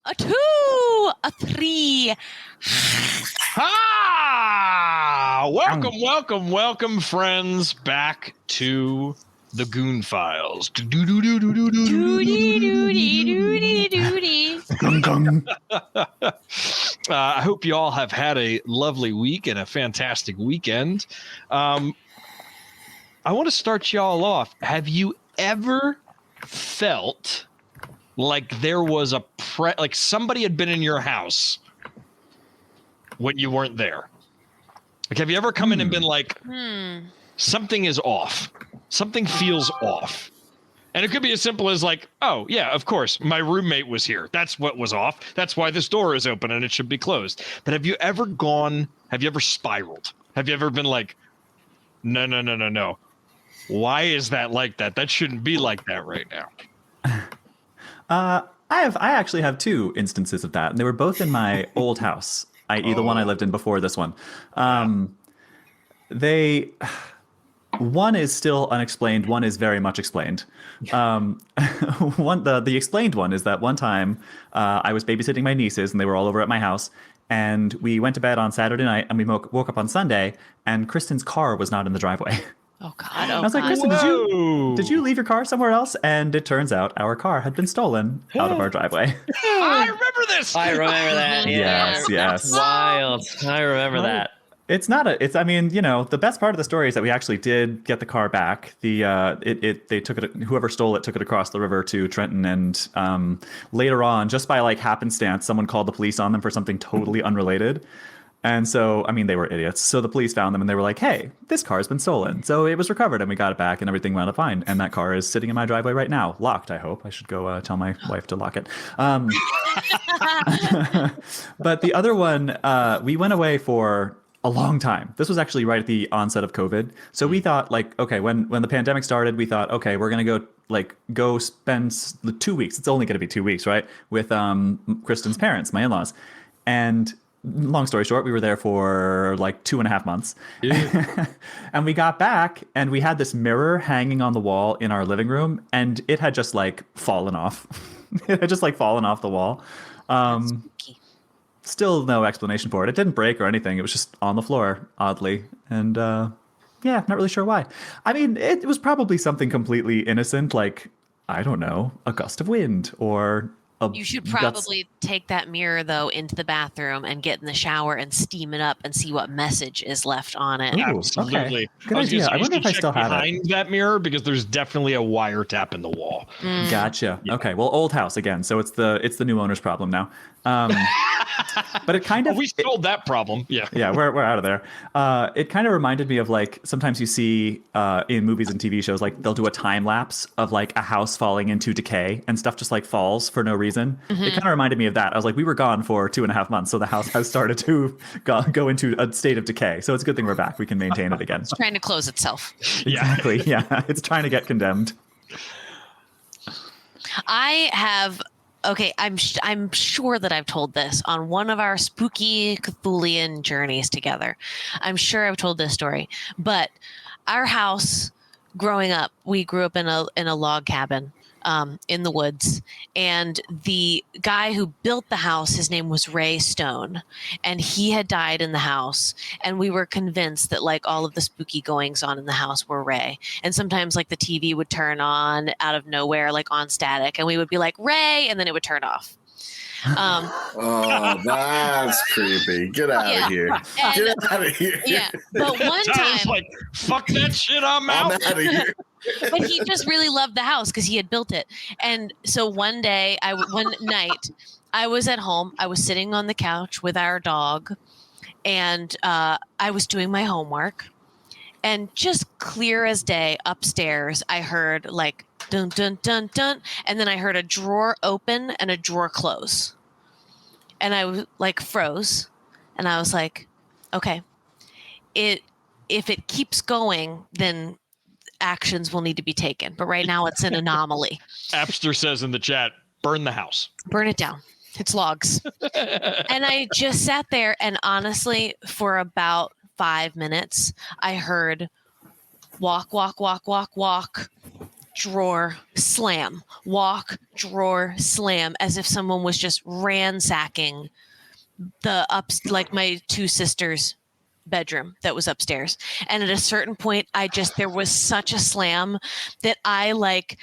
a 2, a 3. Welcome, friends, back to the Goon Files. I hope you all have had a lovely week and a fantastic weekend. I want to start y'all off. Have you ever felt like there was like somebody had been in your house when you weren't there? Like, have you ever come in and been like, something is off. Something feels off. And it could be as simple as like, oh, yeah, of course, my roommate was here. That's what was off. That's why this door is open and it should be closed. But have you ever spiraled? Have you ever been like, no. Why is that like that? That shouldn't be like that right now. I actually have 2 instances of that, and they were both in my old house, i.e. the one I lived in before this one. One is still unexplained, one is very much explained. The explained one is that one time I was babysitting my nieces, and they were all over at my house, and we went to bed on Saturday night, and we woke up on Sunday, and Kristen's car was not in the driveway. Oh, God. I was like, Kristen, did you leave your car somewhere else? And it turns out our car had been stolen out of our driveway. I remember this. I remember that. Yes. That's wild. I remember that. I mean, you know, the best part of the story is that we actually did get the car back. They took it, whoever stole it took it across the river to Trenton, and later on, just by like happenstance, someone called the police on them for something totally unrelated. And so, I mean, they were idiots. So the police found them and they were like, hey, this car has been stolen. So it was recovered and we got it back and everything went up fine. And that car is sitting in my driveway right now, locked, I hope. I should go tell my wife to lock it. But the other one, we went away for a long time. This was actually right at the onset of COVID. So we thought like, okay, when the pandemic started, we thought, okay, we're going to go spend the 2 weeks. It's only going to be 2 weeks, right? With Kristen's parents, my in-laws. And long story short, we were there for like 2.5 months. Yeah. And we got back and we had this mirror hanging on the wall in our living room and it had just like fallen off. It had just like fallen off the wall. Still no explanation for it. It didn't break or anything. It was just on the floor, oddly. And yeah, not really sure why. I mean, it was probably something completely innocent, like, I don't know, a gust of wind or you should probably take that mirror, though, into the bathroom and get in the shower and steam it up and see what message is left on it. Ooh, absolutely. Okay. Good idea. I wonder if I still have it. Behind that mirror, because there's definitely a wiretap in the wall. Gotcha. Yeah. Okay. Well, old house again. So it's the new owner's problem now. But it kind of... we solved that problem. Yeah. Yeah, we're out of there. It kind of reminded me of like, sometimes you see in movies and TV shows, like they'll do a time lapse of like a house falling into decay and stuff just like falls for no reason. Mm-hmm. It kind of reminded me of that. I was like, we were gone for 2.5 months, so the house has started to go into a state of decay. So it's a good thing we're back. We can maintain it again. It's trying to close itself. Exactly. Yeah, it's trying to get condemned. I have. Okay, I'm sure that I've told this on one of our spooky Cthulian journeys together. I'm sure I've told this story, but our house growing up, we grew up in a log cabin in the woods, and the guy who built the house, his name was Ray Stone, and he had died in the house, and we were convinced that like all of the spooky goings on in the house were Ray. And sometimes like the TV would turn on out of nowhere, like on static, and we would be like, Ray, and then it would turn off. Oh, that's creepy. Get out of here. Get out of here. Yeah. But one time, like, fuck that shit, I'm out. I'm out of here. But he just really loved the house because he had built it. And so one night, I was at home. I was sitting on the couch with our dog, and I was doing my homework. And just clear as day upstairs, I heard like dun, dun, dun, dun. And then I heard a drawer open and a drawer close. And I like froze. And I was like, okay, if it keeps going, then actions will need to be taken. But right now it's an anomaly. Appster says in the chat, burn the house. Burn it down. It's logs. And I just sat there and honestly, for about 5 minutes, I heard walk, walk, walk, walk, walk. drawer, slam, walk, drawer, slam, as if someone was just ransacking like my two sisters' bedroom that was upstairs. And at a certain point, there was such a slam that I like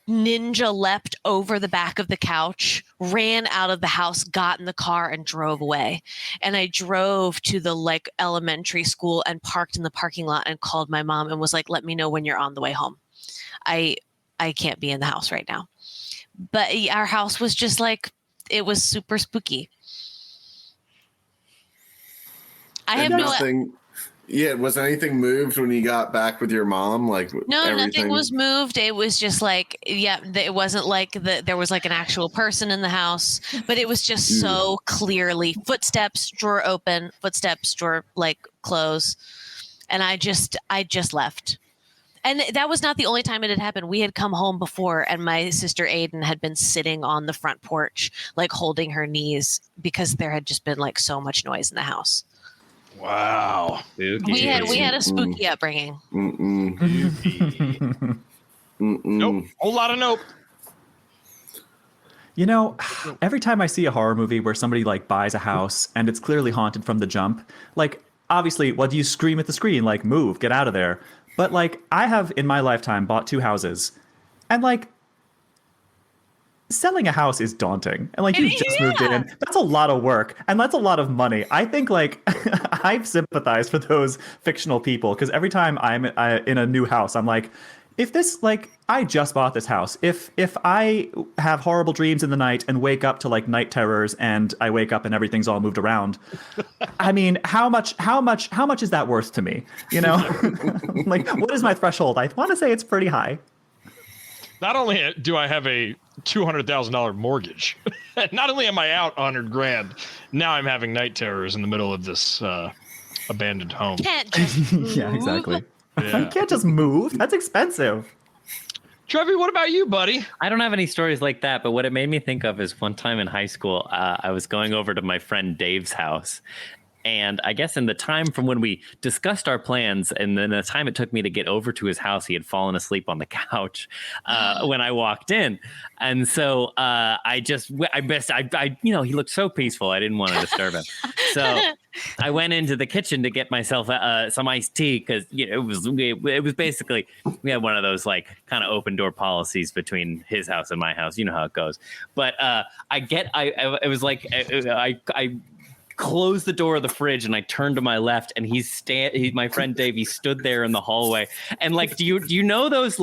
ninja leapt over the back of the couch, ran out of the house, got in the car, and drove away. And I drove to the like elementary school and parked in the parking lot and called my mom and was like, let me know when you're on the way home. I can't be in the house right now. But our house was just like, it was super spooky. I have nothing. Yeah, was anything moved when you got back with your mom? Like, no, everything? Nothing was moved. It was just like, it wasn't like there was like an actual person in the house, but it was just so clearly footsteps, drawer open, footsteps, drawer like close, and I just left. And that was not the only time it had happened. We had come home before, and my sister Aiden had been sitting on the front porch, like holding her knees because there had just been like so much noise in the house. Wow. Spooky. We had a spooky upbringing. Nope. Whole lot of nope. You know, every time I see a horror movie where somebody like buys a house and it's clearly haunted from the jump, like obviously, what do you scream at the screen? Like, move, get out of there. But like, I have in my lifetime bought 2 houses, and like, selling a house is daunting. And like, you just moved in. That's a lot of work, and that's a lot of money. I think like I've sympathized for those fictional people, because every time I'm in a new house, I'm like, if this, like, I just bought this house. If I have horrible dreams in the night and wake up to like night terrors, and I wake up and everything's all moved around, I mean, how much is that worth to me? You know, like, what is my threshold? I want to say it's pretty high. Not only do I have a $200,000 mortgage, not only am I out $100,000, now I'm having night terrors in the middle of this abandoned home. Can't just move. Yeah, exactly. Yeah. You can't just move. That's expensive. Trevor, what about you, buddy? I don't have any stories like that, but what it made me think of is one time in high school, I was going over to my friend Dave's house. And I guess in the time from when we discussed our plans and then the time it took me to get over to his house, he had fallen asleep on the couch when I walked in. And so he looked so peaceful. I didn't want to disturb him. So I went into the kitchen to get myself some iced tea, because it was basically, we had one of those like kind of open door policies between his house and my house. You know how it goes. But it was like I closed the door of the fridge and I turned to my left, and my friend Dave, he stood there in the hallway. And like, do you know those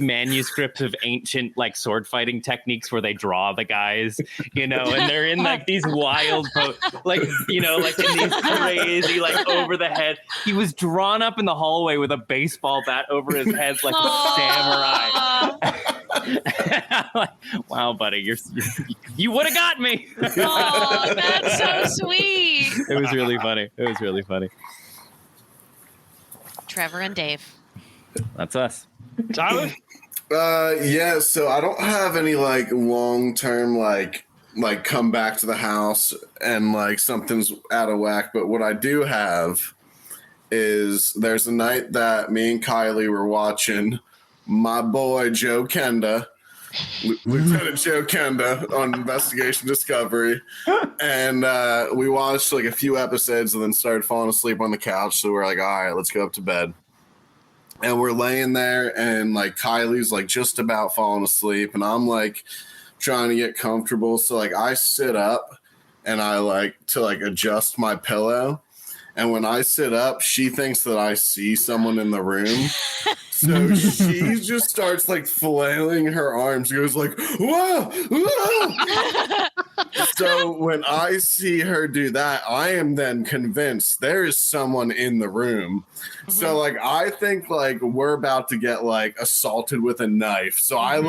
manuscripts of ancient like sword fighting techniques where they draw the guys, and they're in like these wild like in these crazy like over the head. He was drawn up in the hallway with a baseball bat over his head like a samurai. Like, wow, buddy, you would have got me. Oh, that's so sweet. It was really funny. Trevor and Dave. That's us. Tyler? Yeah, so I don't have any like long-term like come back to the house and like something's out of whack, but what I do have is there's a night that me and Kylie were watching my boy Joe Kenda, Lieutenant Joe Kenda, on Investigation Discovery, and we watched like a few episodes and then started falling asleep on the couch. So we're like, all right, let's go up to bed. And we're laying there, and like Kylie's like just about falling asleep, and I'm like trying to get comfortable. So like I sit up and I like to like adjust my pillow. And when I sit up, she thinks that I see someone in the room. So she just starts like flailing her arms. She goes like, whoa, whoa. So when I see her do that, I am then convinced there is someone in the room. Mm-hmm. So like, I think like we're about to get like assaulted with a knife. So I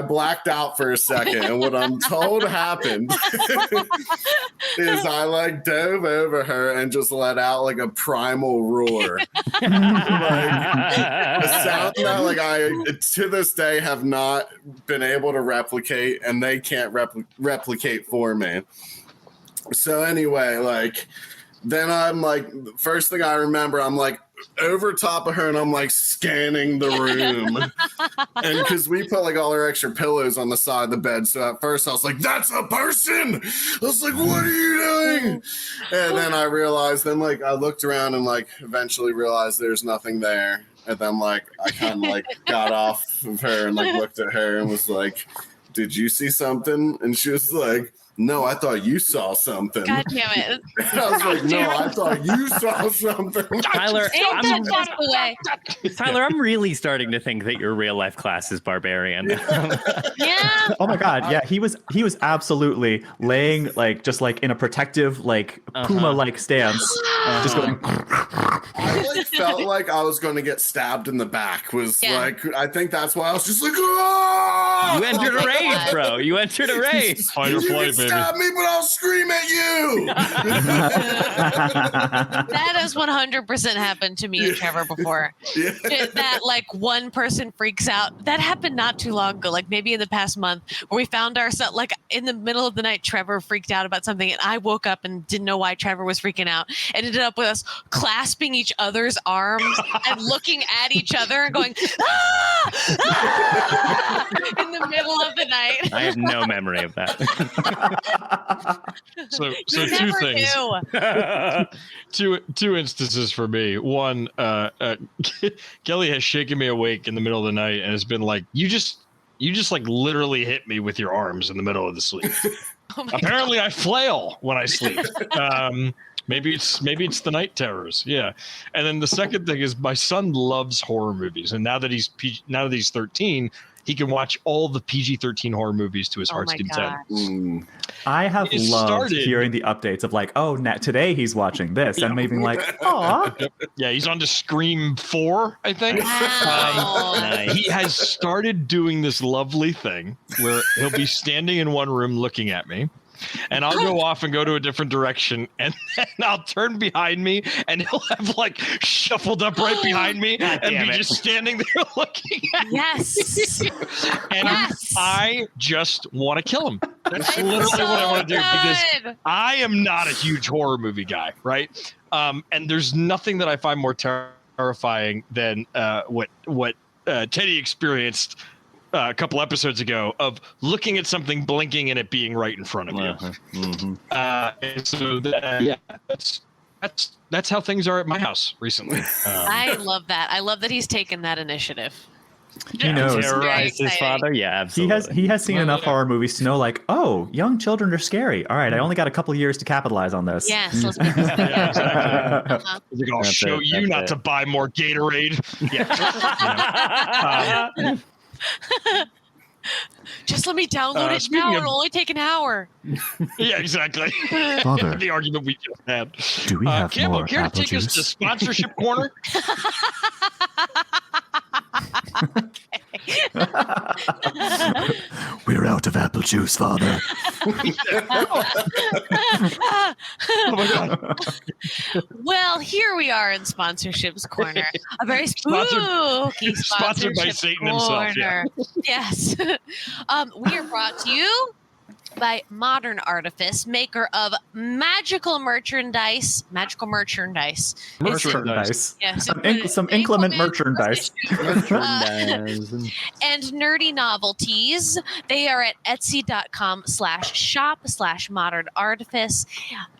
blacked out for a second, and what I'm told happened is I like dove over her and just let out like a primal roar. Like a sound that like I to this day have not been able to replicate, and they can't replicate for me. So anyway, like then I'm like, first thing I remember, I'm like, over top of her, and I'm like scanning the room. And because we put like all our extra pillows on the side of the bed, so at first I was like, "That's a person." I was like, "What are you doing?" And then I realized. Then like I looked around and like eventually realized there's nothing there. And then like I kind of like got off of her and like looked at her and was like, "Did you see something?" And she was like, "No, I thought you saw something." God damn it. And I was like, "No, I thought you saw something." Tyler, Ain't that just the way? Tyler, I'm really starting to think that your real life class is barbarian. Yeah. Oh my god, yeah, he was absolutely laying like just like in a protective like puma like stance, just going. I like felt like I was going to get stabbed in the back. Was like I think that's why I was just like, "Oh!" You entered a rage, bro. You entered a rage. Fight or You flight, can baby. stab me, but I'll scream at you. That has 100% happened to me and Trevor before. Yeah. That like one person freaks out. That happened not too long ago, like maybe in the past month, where we found ourselves like in the middle of the night. Trevor freaked out about something, and I woke up and didn't know why Trevor was freaking out, and ended up with us clasping each other's arms and looking at each other and going "Ah! Ah!" in the middle of the night. I have no memory of that. So You two never things. knew. Two instances for me. One, Kelly has shaken me awake in the middle of the night and has been like, you just like literally hit me with your arms in the middle of the sleep. Oh my Apparently I flail when I sleep. Maybe it's the night terrors. Yeah. And then the second thing is my son loves horror movies, and now that he's 13, he can watch all the PG-13 horror movies to his heart's my content. God. I have It loved started- hearing the updates of like, oh, today he's watching this, and maybe like, aw. Yeah, he's on to Scream 4, I think. Wow. Nice. He has started doing this lovely thing where he'll be standing in one room looking at me, and I'll go off and go to a different direction, and then I'll turn behind me, and he'll have like shuffled up right behind me and damn be it. just standing there looking at me. Yes. And Yes. I just want to kill him. That's It's literally so what I want to do, because good. I am not a huge horror movie guy, right? And there's nothing that I find more terrifying than what Teddy experienced a couple episodes ago of looking at something blinking and it being right in front of you. And so that's how things are at my house recently. I love that. I love that he's taken that initiative. He knows. Terrorize his exciting. father? Yeah, absolutely. He has seen Well, enough yeah. horror movies to know like, oh, young children are scary. All right, I only got a couple years to capitalize on this. Yes, let's make this thing Yeah, happen. exactly. He's like, I'll That's show it, you that's not it. to buy more Gatorade. Just let me download it speaking now. of- It'll only take an hour. Yeah, exactly. Father, The argument we just had. do we have Campbell, more care to apple take us to juice? sponsorship corner? We're out of apple juice, Father. Oh my god. Well, here we are in Sponsorships Corner. A very Sponsored- spooky sponsored by sponsorship Satan himself, yeah. corner. Yes. We are brought to you by Modern Artifice, maker of magical merchandise. Merchandise. Yes. Some inclement merchandise. And nerdy novelties. They are at etsy.com/shop/modern artifice.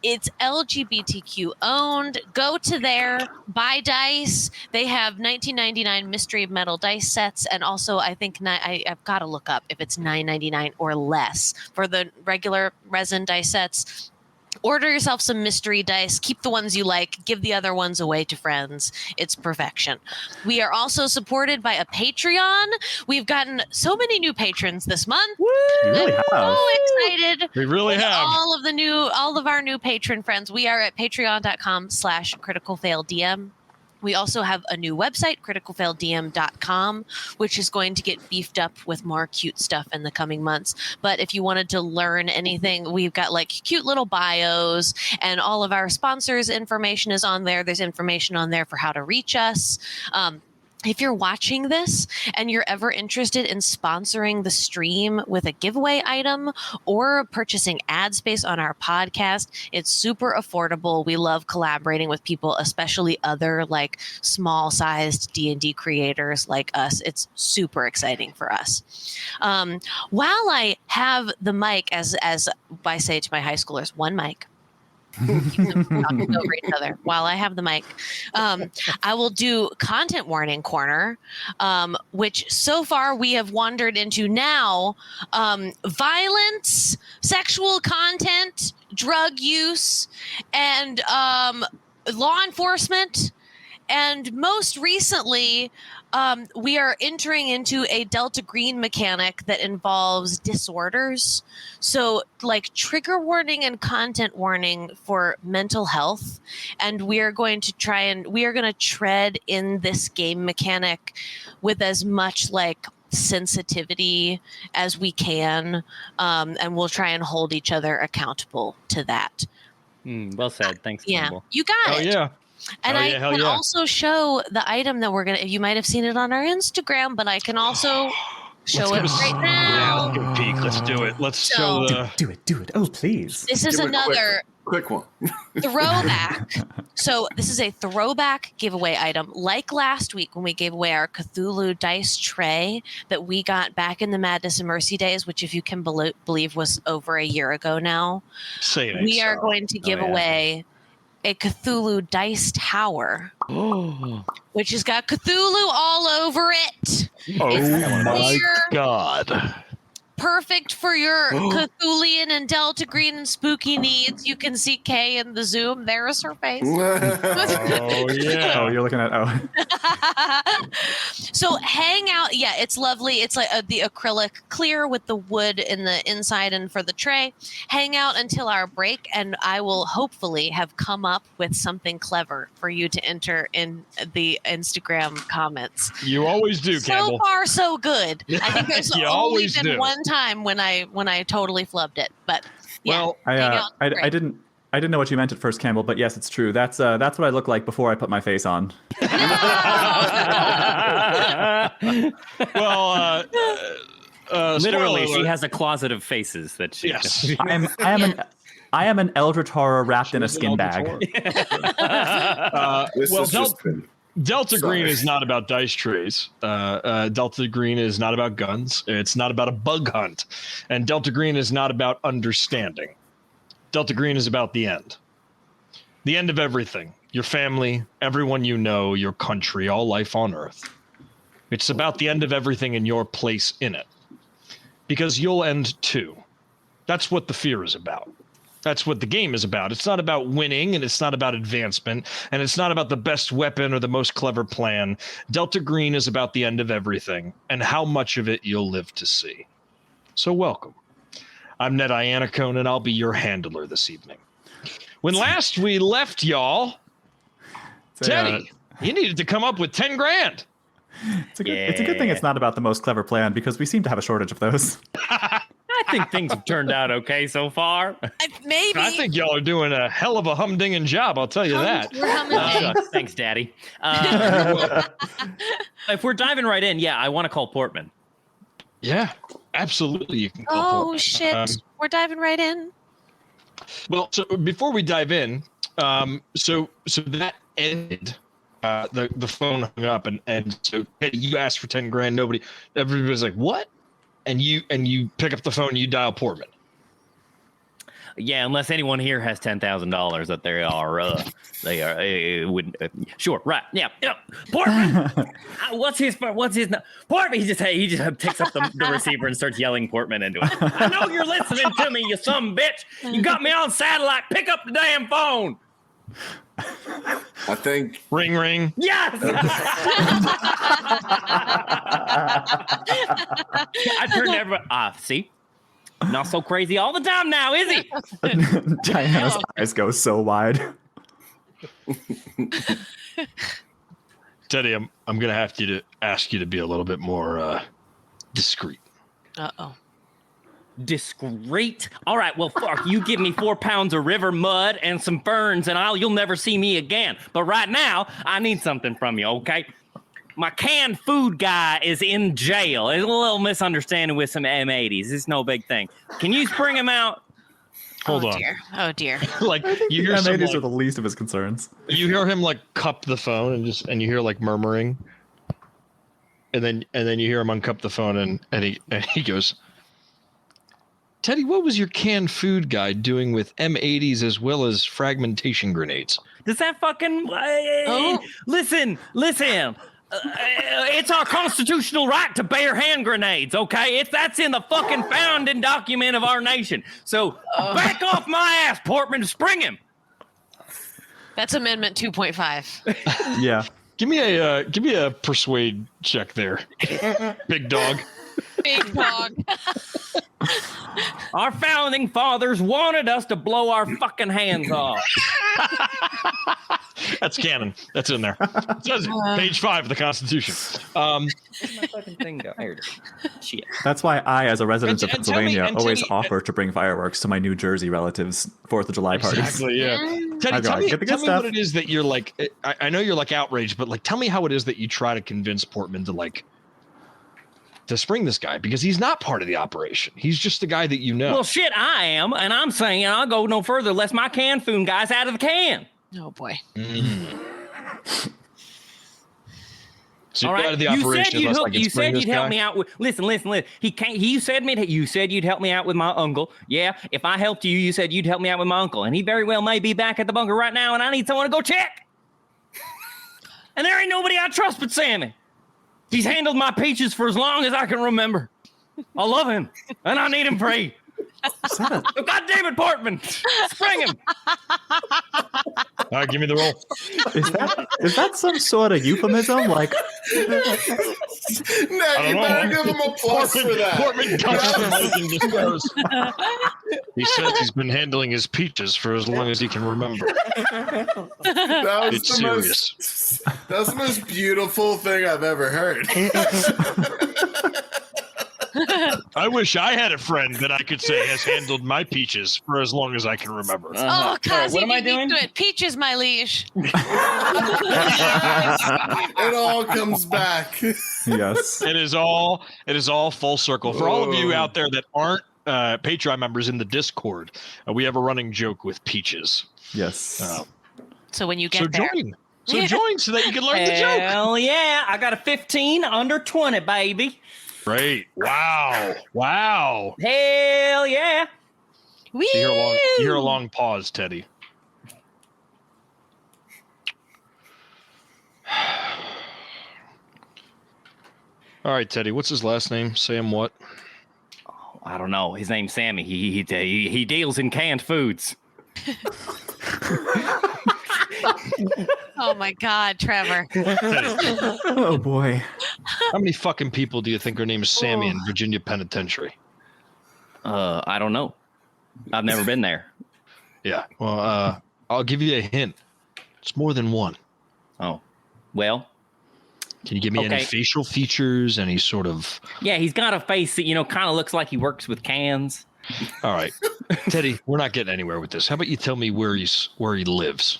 It's LGBTQ owned. Go to there, buy dice. They have 19.99 mystery metal dice sets, and also I think I've got to look up if it's $9.99 or less for the regular resin dice sets. Order yourself some mystery dice. Keep the ones you like. Give the other ones away to friends. It's perfection. We are also supported by a Patreon. We've gotten so many new patrons this month. You really I'm have. so excited. We really with have. all of our new patron friends. We are at patreon.com/criticalfaildm. We also have a new website, criticalfaildm.com, which is going to get beefed up with more cute stuff in the coming months. But if you wanted to learn anything, we've got like cute little bios, and all of our sponsors' information is on there. There's information on there for how to reach us. if you're watching this and you're ever interested in sponsoring the stream with a giveaway item or purchasing ad space on our podcast, it's super affordable. We love collaborating with people, especially other like small-sized D&D creators like us. It's super exciting for us. While I have the mic, as I say to my high schoolers, one mic. Talking over each other. While I have the mic, I will do content warning corner, which so far we have wandered into now violence, sexual content, drug use, and law enforcement. And most recently, we are entering into a Delta Green mechanic that involves disorders. So like trigger warning and content warning for mental health. And we are going to tread in this game mechanic with as much like sensitivity as we can. And we'll try and hold each other accountable to that. Well said. Thanks, Campbell. You got it. Yeah. And I can also show the item that you might have seen it on our Instagram, but I can also show it right now. Yeah, let's get a peek. Let's do it. Let's show the... Do it. Oh, please. This is another quick one. throwback. So this is a throwback giveaway item. Like last week when we gave away our Cthulhu dice tray that we got back in the Madness and Mercy days, which if you can believe was over a year ago now. We are going to give away a Cthulhu dice tower, which has got Cthulhu all over it. Oh my God. Perfect for your Cthulian and Delta Green and spooky needs. You can see Kay in the Zoom. There's her face. Oh, yeah. Oh, you're looking at, So hang out. Yeah, it's lovely. It's like the acrylic clear with the wood in the inside and for the tray. Hang out until our break, and I will hopefully have come up with something clever for you to enter in the Instagram comments. You always do, Campbell. So far, so good. I think there's only been one time when I totally flubbed it, but yeah. Well, I didn't know what you meant at first, Campbell, but yes, it's true. That's what I look like before I put my face on. Well, literally, she has a closet of faces that she. Yes. I am an eldritch horror wrapped in a skin bag. Delta Green is not about dice trays. Delta Green is not about guns. It's not about a bug hunt. And Delta Green is not about understanding. Delta Green is about the end. The end of everything. Your family, everyone you know, your country, all life on Earth. It's about the end of everything and your place in it. Because you'll end too. That's what the fear is about. That's what the game is about. It's not about winning, and it's not about advancement, and it's not about the best weapon or the most clever plan. Delta Green is about the end of everything and how much of it you'll live to see. So welcome. I'm Ned Iannacone, and I'll be your handler this evening. When last we left y'all, Teddy, you needed to come up with 10 grand. It's a good thing it's not about the most clever plan, because we seem to have a shortage of those. I think things have turned out okay so far. Maybe. I think y'all are doing a hell of a humdinging job, I'll tell you that. Thanks, Daddy. If we're diving right in, I want to call Portman. Yeah, absolutely. You can call Portman. Shit. We're diving right in. Well, so before we dive in, so that ended. The phone hung up, and so hey, you asked for 10 grand. Everybody was like, "What?" And you pick up the phone, and you dial Portman. Yeah, unless anyone here has $10,000 that they are sure, right? Yeah. Portman, what's his? Portman. He just picks up the receiver and starts yelling Portman into it. I know you're listening to me, you some bitch. You got me on satellite. Pick up the damn phone. I think ring. Yes. I turned everybody off. See, not so crazy all the time now, is he? Diana's eyes go so wide. Teddy, I'm gonna have to ask you to be a little bit more discreet. Discreet. All right, well, fuck, you give me 4 pounds of river mud and some ferns, and you'll never see me again. But right now, I need something from you, okay? My canned food guy is in jail. There's a little misunderstanding with some M80s. It's no big thing. Can you bring him out? Hold on. Dear. Oh dear. Like you hear some, M80s like, are the least of his concerns. you hear him like cup the phone and you hear like murmuring, and then you hear him uncup the phone and he goes, Teddy, what was your canned food guy doing with M80s as well as fragmentation grenades? Does that fucking listen? It's our constitutional right to bear hand grenades, okay? That's in the fucking founding document of our nation. So back off my ass, Portman. Spring him. That's Amendment 2.5. Yeah. Give me a persuade check there, big dog. Big dog. Our founding fathers wanted us to blow our fucking hands off. That's canon. That's in there. It says page 5 of the Constitution. Where's my fucking thing go? Here it is. Shit. That's why I, as a resident of And tell me- Pennsylvania, and always Teddy- offer to bring fireworks to my New Jersey relatives' 4th of July parties. Exactly. Yeah. Teddy, I tell me get the good what stuff. it is that you're like. I know you're like outraged, but like, tell me how it is that you try to convince Portman to spring this guy, because he's not part of the operation. He's just the guy that you know. Well, shit, I am, and I'm saying I'll go no further unless my canned food guy's out of the can. Oh boy. So All you're right. out of the You operation. said you'd unless I help, can you spring said this you'd help guy? me out with. Listen. He can't. You said you'd help me out with my uncle. Yeah. If I helped you, you said you'd help me out with my uncle, and he very well may be back at the bunker right now, and I need someone to go check. And there ain't nobody I trust but Sammy. He's handled my peaches for as long as I can remember. I love him, and I need him free. Is that a- So God damn it, Portman, spring him. All right, give me the roll. is that some sort of euphemism? Like, No, you better give him a plus for that. Portman comes from making this goes. He says he's been handling his peaches for as long as he can remember. That was It's the serious. That's the most beautiful thing I've ever heard. I wish I had a friend that I could say has handled my peaches for as long as I can remember. Oh, All right, Kazi, what am I beat me doing? to it. Peaches, my liege. It all comes back. yes. It is all full circle. For all of you out there that aren't Patreon members in the Discord, we have a running joke with peaches. Yes. So when you So get there, join. So join so that you can learn the joke. Hell yeah. I got a 15 under 20, baby. Great. Wow. Hell yeah. wee. You hear a long pause, Teddy. All right, Teddy. What's his last name? Sam what? I don't know. His name's Sammy. He deals in canned foods. Oh my God, Trevor. Teddy. Oh boy. How many fucking people do you think are named Sammy in Virginia Penitentiary? I don't know. I've never been there. Yeah. Well, I'll give you a hint. It's more than one. Oh, well, Can you give me any Okay. facial features? Any sort of? yeah, he's got a face that, kind of looks like he works with cans. All right, Teddy. We're not getting anywhere with this. How about you tell me where he lives?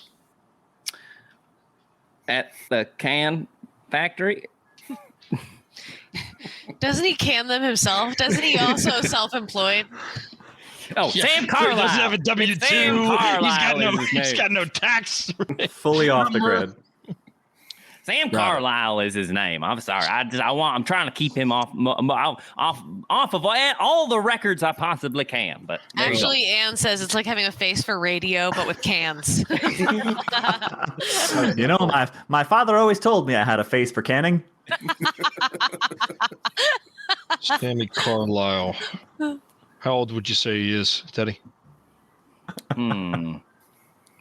At the can factory. Doesn't he can them himself? Doesn't he also self-employed? Oh, Yeah, Sam he Carlisle. doesn't have a W-2. It's Sam Carlisle is his He's name. got no tax. Fully off the grid. Sam Carlisle is his name. I'm sorry. I'm trying to keep him off of all the records I possibly can. But there you go. Actually, Anne says it's like having a face for radio, but with cans. You know, my father always told me I had a face for canning. Sammy Carlisle. How old would you say he is, Teddy?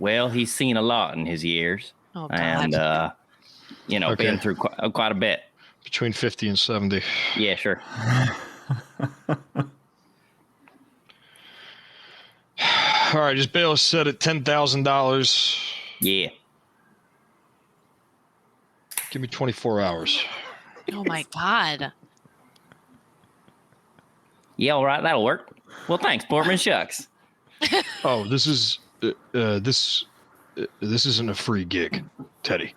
Well, he's seen a lot in his years, Oh, God. and Okay. been through quite a bit. Between 50 and 70. Yeah, sure. All right, his bail is set at $10,000. Yeah. Give me 24 hours. Oh my God. Yeah, all right, that'll work. Well, thanks, Portman. Shucks. Oh, this isn't a free gig, Teddy.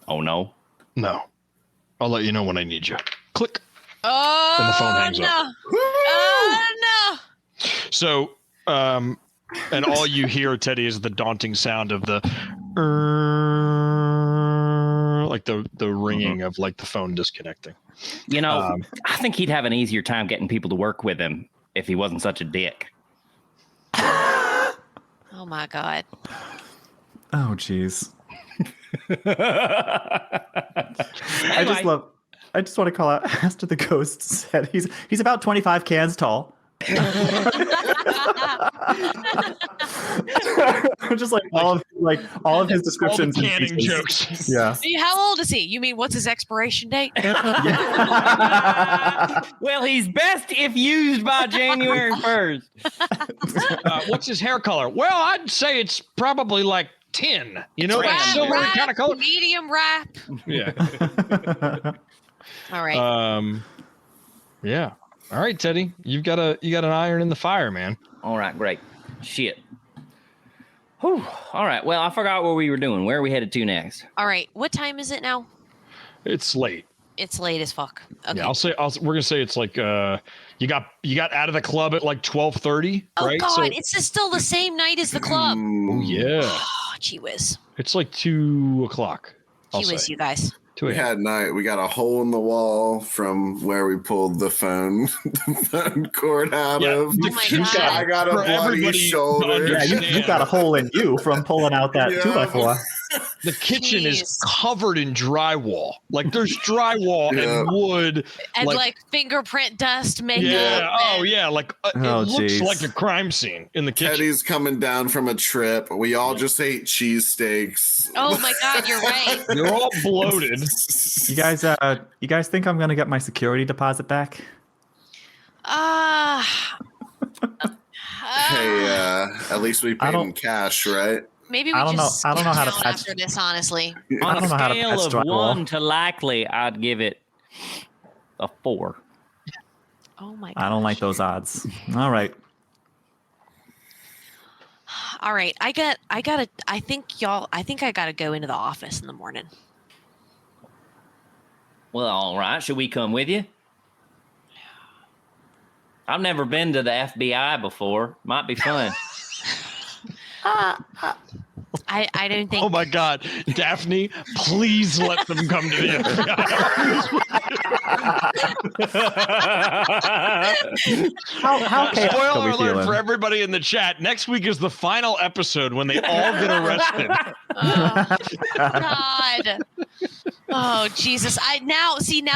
Oh no. No. I'll let you know when I need you. Click. Oh, And the phone hangs no. up. Oh, no. So, and all you hear, Teddy, is the daunting sound of the like the ringing of like the phone disconnecting. You know, I think he'd have an easier time getting people to work with him if he wasn't such a dick. Oh, my God. Oh, jeez. Anyway. I just want to call out Aster the Ghost said he's about 25 cans tall. Just like all of his descriptions All the and canning pieces. jokes. Yeah. How old is he? You mean what's his expiration date? Well, he's best if used by January 1st. What's his hair color? Well, I'd say it's probably like 10. You know, that Rap, silvery kind of color. Medium rap. Yeah. All right. Yeah. All right, Teddy. You got an iron in the fire, man. All right, great. Shit. Whew. All right. Well, I forgot what we were doing. Where are we headed to next? All right. What time is it now? It's late. It's late as fuck. Okay. Yeah, we're gonna say it's like you got out of the club at like 12:30, Oh, right? God. So, It's still the same night as the club. oh yeah, Oh, gee whiz. it's like 2 o'clock. Gee whiz, you guys. 2 We a.m. had night. We got a hole in the wall from where we pulled the phone cord out Yeah, of. Oh my God. I got a For bloody everybody to shoulder. Yeah, you got a hole in you from pulling out that Yeah. 2x4. The kitchen is Jeez. covered in drywall. Like there's drywall Yeah. and wood. And like fingerprint dust, makeup. Yeah. Oh and- yeah. Like it Oh, looks geez. like a crime scene in the kitchen. Teddy's coming down from a trip. We all just ate cheesesteaks. Oh my God, you're right. You're all bloated. You guys think I'm gonna get my security deposit back? Hey, at least we paid in cash, right? Maybe we I don't just know- I don't know skip how to town patch- after this, honestly. I On don't a know how to scale patch of drywall. 1 to likely, I'd give it a 4. Oh my God. I don't like those odds. All right. All right. I think I gotta go into the office in the morning. Well, all right. Should we come with you? I've never been to the FBI before. Might be fun. I don't think Oh my God, Daphne! Please let them come to the FBI. How chaotic are Spoiler we alert feeling? for everybody in the chat. Next week is the final episode when they all get arrested. Oh, God. Oh, Jesus. Now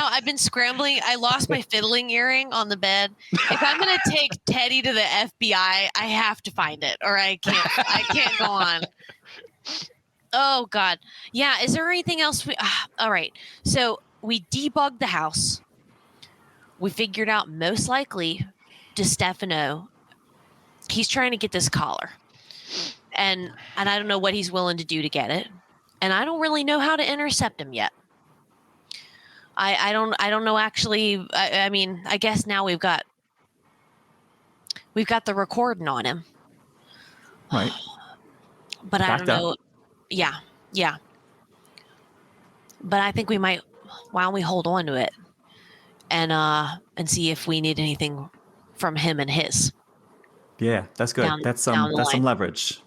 I've been scrambling. I lost my fiddling earring on the bed. If I'm going to take Teddy to the FBI, I have to find it or I can't go on. Oh, God. Yeah. Is there anything else? All right. So we debugged the house. We figured out most likely DeStefano, he's trying to get this collar. And I don't know what he's willing to do to get it. And I don't really know how to intercept him yet. I don't know actually. I mean, I guess now we've got the recording on him. Right. But I don't Backed up. know. Yeah. But I think we might. Why don't we hold on to it and see if we need anything from him and his. Yeah, that's good. Down- that's down the some line. leverage.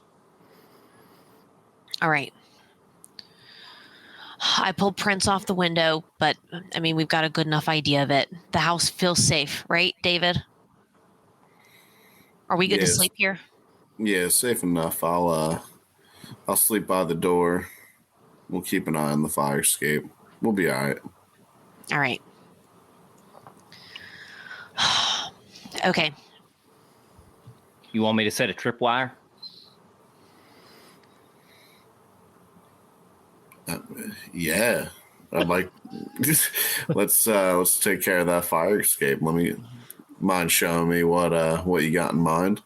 All right. I pulled prints off the window, but I mean, we've got a good enough idea of it. The house feels safe, right, David? Are we good to Yes. sleep here? Yeah, safe enough. I'll sleep by the door. We'll keep an eye on the fire escape. We'll be all right. All right. Okay. You want me to set a tripwire? Yeah, I'd like. let's take care of that fire escape. Mind showing me what you got in mind?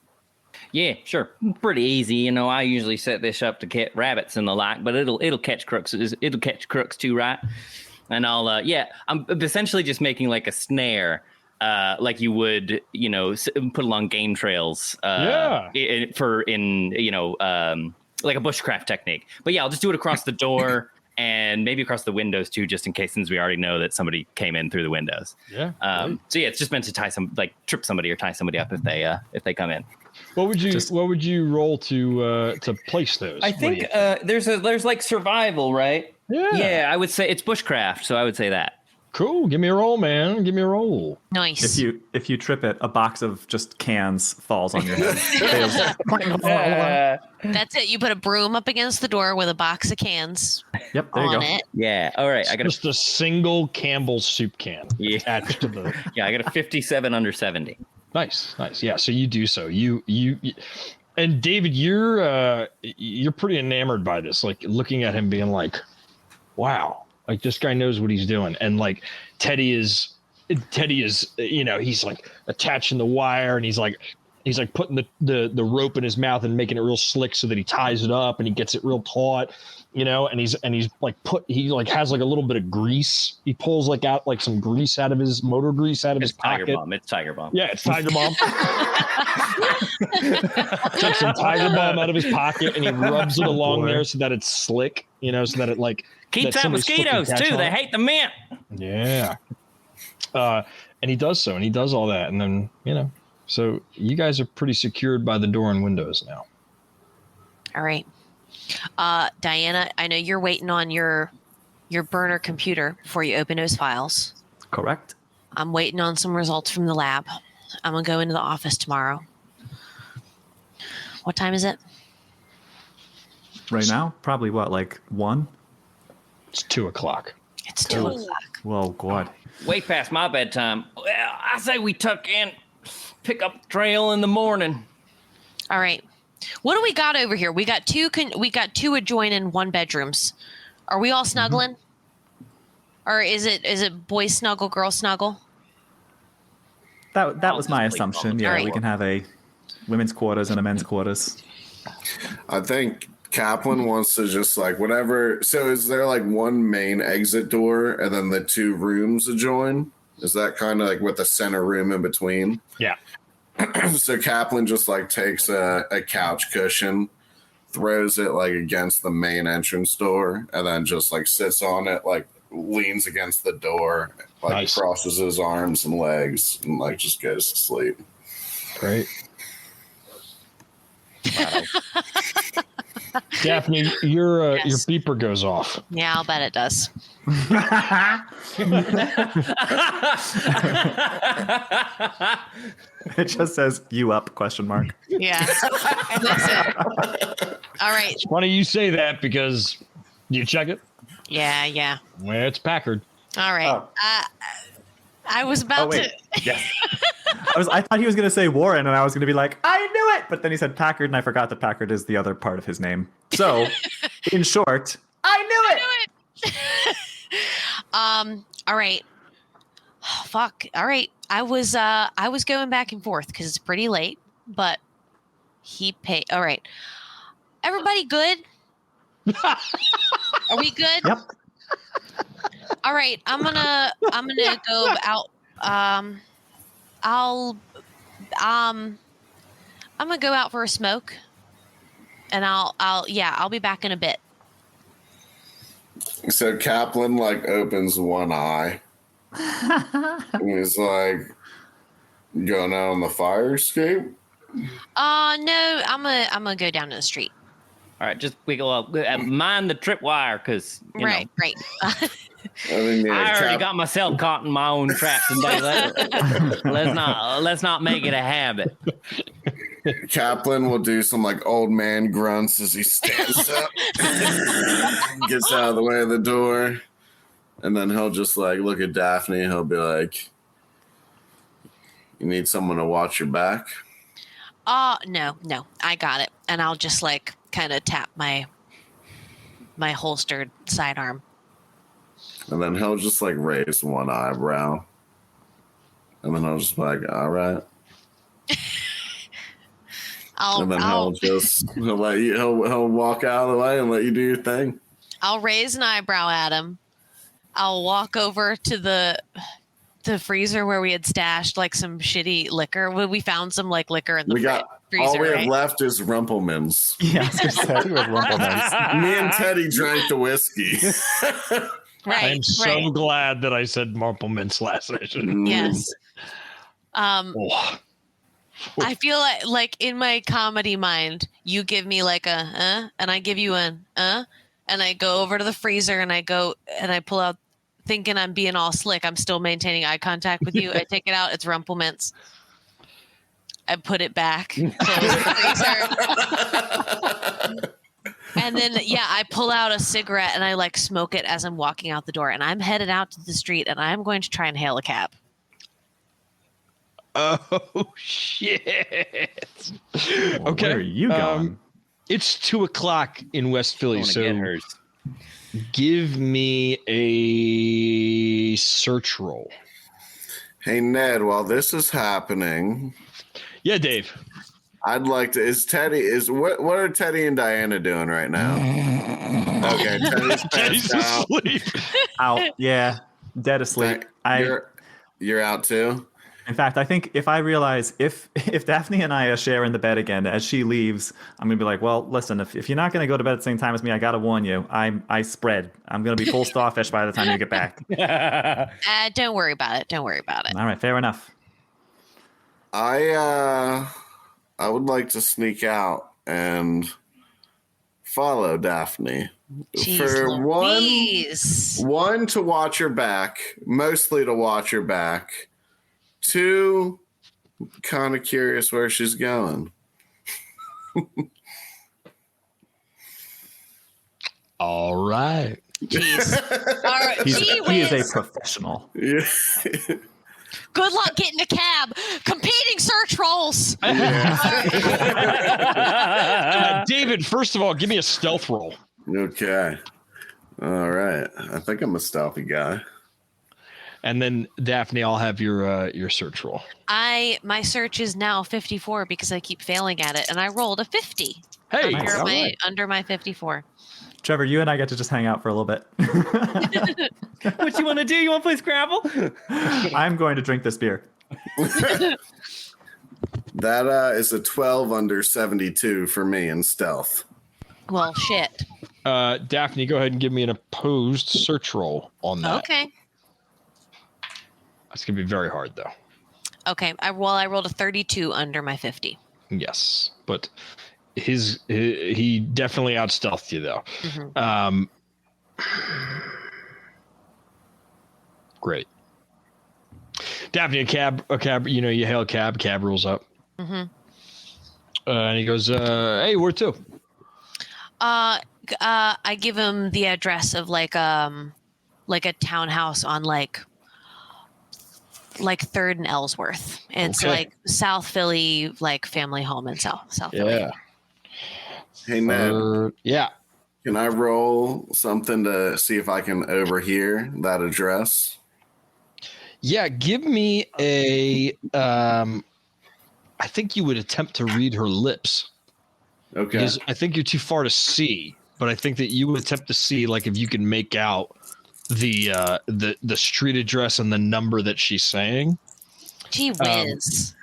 Yeah, sure. Pretty easy. You know, I usually set this up to catch rabbits and the like, but it'll catch crooks. It'll catch crooks too, right? And I'm essentially just making like a snare, like you would, you know, put along game trails. Like a bushcraft technique. But yeah, I'll just do it across the door. and maybe across the windows too, just in case, since we already know that somebody came in through the windows. Yeah. So yeah, it's just meant to trip somebody or tie somebody up if they come in. What would you roll to place those? I think there's like survival, right? Yeah, I would say it's bushcraft, so I would say that. Cool. Give me a roll, man. Give me a roll. Nice. If you trip it, a box of just cans falls on your head. That's it. You put a broom up against the door with a box of cans. Yep, there you on go. it. Yeah. All right. I got just a single Campbell soup can attached to the. Yeah, I got a 57 under 70. Nice. Yeah. So you do so. You and David, you're pretty enamored by this. Like looking at him, being like, "Wow." Like this guy knows what he's doing. And like Teddy is, he's like attaching the wire and he's like putting the rope in his mouth and making it real slick so that he ties it up and he gets it real taut, and he's like has like a little bit of grease. He pulls like out like some grease out of his motor grease out of his pocket. It's Tiger Bomb. Yeah, it's Tiger Bomb. Takes some Tiger Bomb out of his pocket and he rubs it along there so that it's slick, so that it like keeps out mosquitoes too. They hate the mint. Yeah. And he does so, and he does all that, and then so you guys are pretty secured by the door and windows now. All right. Diana, I know you're waiting on your burner computer before you open those files. Correct. I'm waiting on some results from the lab. I'm going to go into the office tomorrow. What time is it? Right now? Probably what, like 1? It's 2:00. It's 2 o'clock. Well, God. Way past my bedtime. Well, I say we tuck in, pick up the trail in the morning. All right. What do we got over here? We got two adjoining one bedrooms. Are we all snuggling? Mm-hmm. Or is it boys snuggle, girls snuggle? That was my assumption. Yeah, right. We can have a women's quarters and a men's quarters. I think Kaplan wants to just like whatever. So is there like one main exit door and then the 2 rooms adjoin? Is that kind of like with the center room in between? Yeah. So Kaplan just like takes a couch cushion, throws it like against the main entrance door, and then just like sits on it, like leans against the door, like nice. Crosses his arms and legs, and like just goes to sleep. Great. Wow. Daphne, your beeper goes off. Yeah, I'll bet it does. It just says "you up?" ? Yeah. That's it. All right. It's funny you say that because you check it. Yeah. Well, it's Packard. All right. Oh. I was about to. Yes. I thought he was going to say Warren, and I was going to be like, I knew it. But then he said Packard, and I forgot that Packard is the other part of his name. So, in short, I knew it. All right. Oh, fuck. All right. I was going back and forth because it's pretty late, but he paid. All right. Everybody good? Are we good? Yep. All right. I'm gonna go out. I'm gonna go out for a smoke, and I'll be back in a bit. So Kaplan like opens one eye. And he's like, going out on the fire escape? No, I'm gonna go down to the street. All right, just wiggle up. Mind the tripwire, because Right. I mean, I already got myself caught in my own trap today. Let's not make it a habit. Kaplan will do some like old man grunts as he stands up, gets out of the way of the door, and then he'll just like look at Daphne. He'll be like, "You need someone to watch your back?" No, I got it, and I'll just like kind of tap my holstered sidearm. And then he'll just like raise one eyebrow, and then I'll just be like, "All right." And then he'll walk out of the way and let you do your thing. I'll raise an eyebrow at him. I'll walk over to the freezer where we had stashed like some shitty liquor. We found some like liquor in the freezer. All we have right? left is Rumpelmans. Yeah, I was gonna say, I think we have Rumpelmans. Me and Teddy drank the whiskey. Right. I'm so glad that I said Marpleman's last session. Yes. Oh. I feel like in my comedy mind, you give me like a and I give you an and I go over to the freezer and I pull out, thinking I'm being all slick. I'm still maintaining eye contact with you. I take it out. It's Rumpelmints. I put it back. Close the freezer. And then, I pull out a cigarette and I like smoke it as I'm walking out the door. And I'm headed out to the street and I'm going to try and hail a cab. Oh, shit. Well, Okay. where are you going? It's 2:00 in West Philly, Wanna so get hers. give me a search roll. Hey, Ned, while this is happening, Yeah, Dave. I'd like to. What are Teddy and Diana doing right now? Okay, Teddy's Teddy's passed out. asleep. Out. Yeah, dead asleep. You're out too. In fact, I think if I realize if Daphne and I share in the bed again as she leaves, I'm gonna be like, well, listen, if you're not gonna go to bed at the same time as me, I gotta warn you, I spread. I'm gonna be full starfish by the time you get back. Don't worry about it. Don't worry about it. All right, fair enough. I would like to sneak out and follow Daphne. Jeez For Louise. one, to watch her back, mostly to watch her back. Two, kind of curious where she's going. All right. Jeez. All right, He is a professional. Yeah. Good luck getting a cab. Competing search roles. David, first of all, give me a stealth roll. Okay. All right. I think I'm a stealthy guy. And then Daphne, I'll have your search roll. My search is now 54 because I keep failing at it, and I rolled a 50. Hey, Nice. Under my 54. Trevor, you and I get to just hang out for a little bit. What you want to do? You want to play Scrabble? I'm going to drink this beer. That is a 12 under 72 for me in stealth. Well, shit. Daphne, go ahead and give me an opposed search roll on that. Okay. It's gonna be very hard though. Okay. I rolled a 32 under my 50. Yes, but he definitely outstealthed you though. Mm-hmm. Great. Daphne, a cab. You hail a cab. Cab rolls up. Mm-hmm. And he goes, "Hey, where to?" I give him the address of like a townhouse on like 3rd and Ellsworth. It's Okay. like South Philly, like family home in South Philly. Yeah. Hey, Ned, Yeah. can I roll something to see if I can overhear that address? Yeah. Give me a. I think you would attempt to read her lips. Okay. Because I think you're too far to see, but I think that you would attempt to see, like, if you can make out the street address and the number that she's saying. Gee whiz.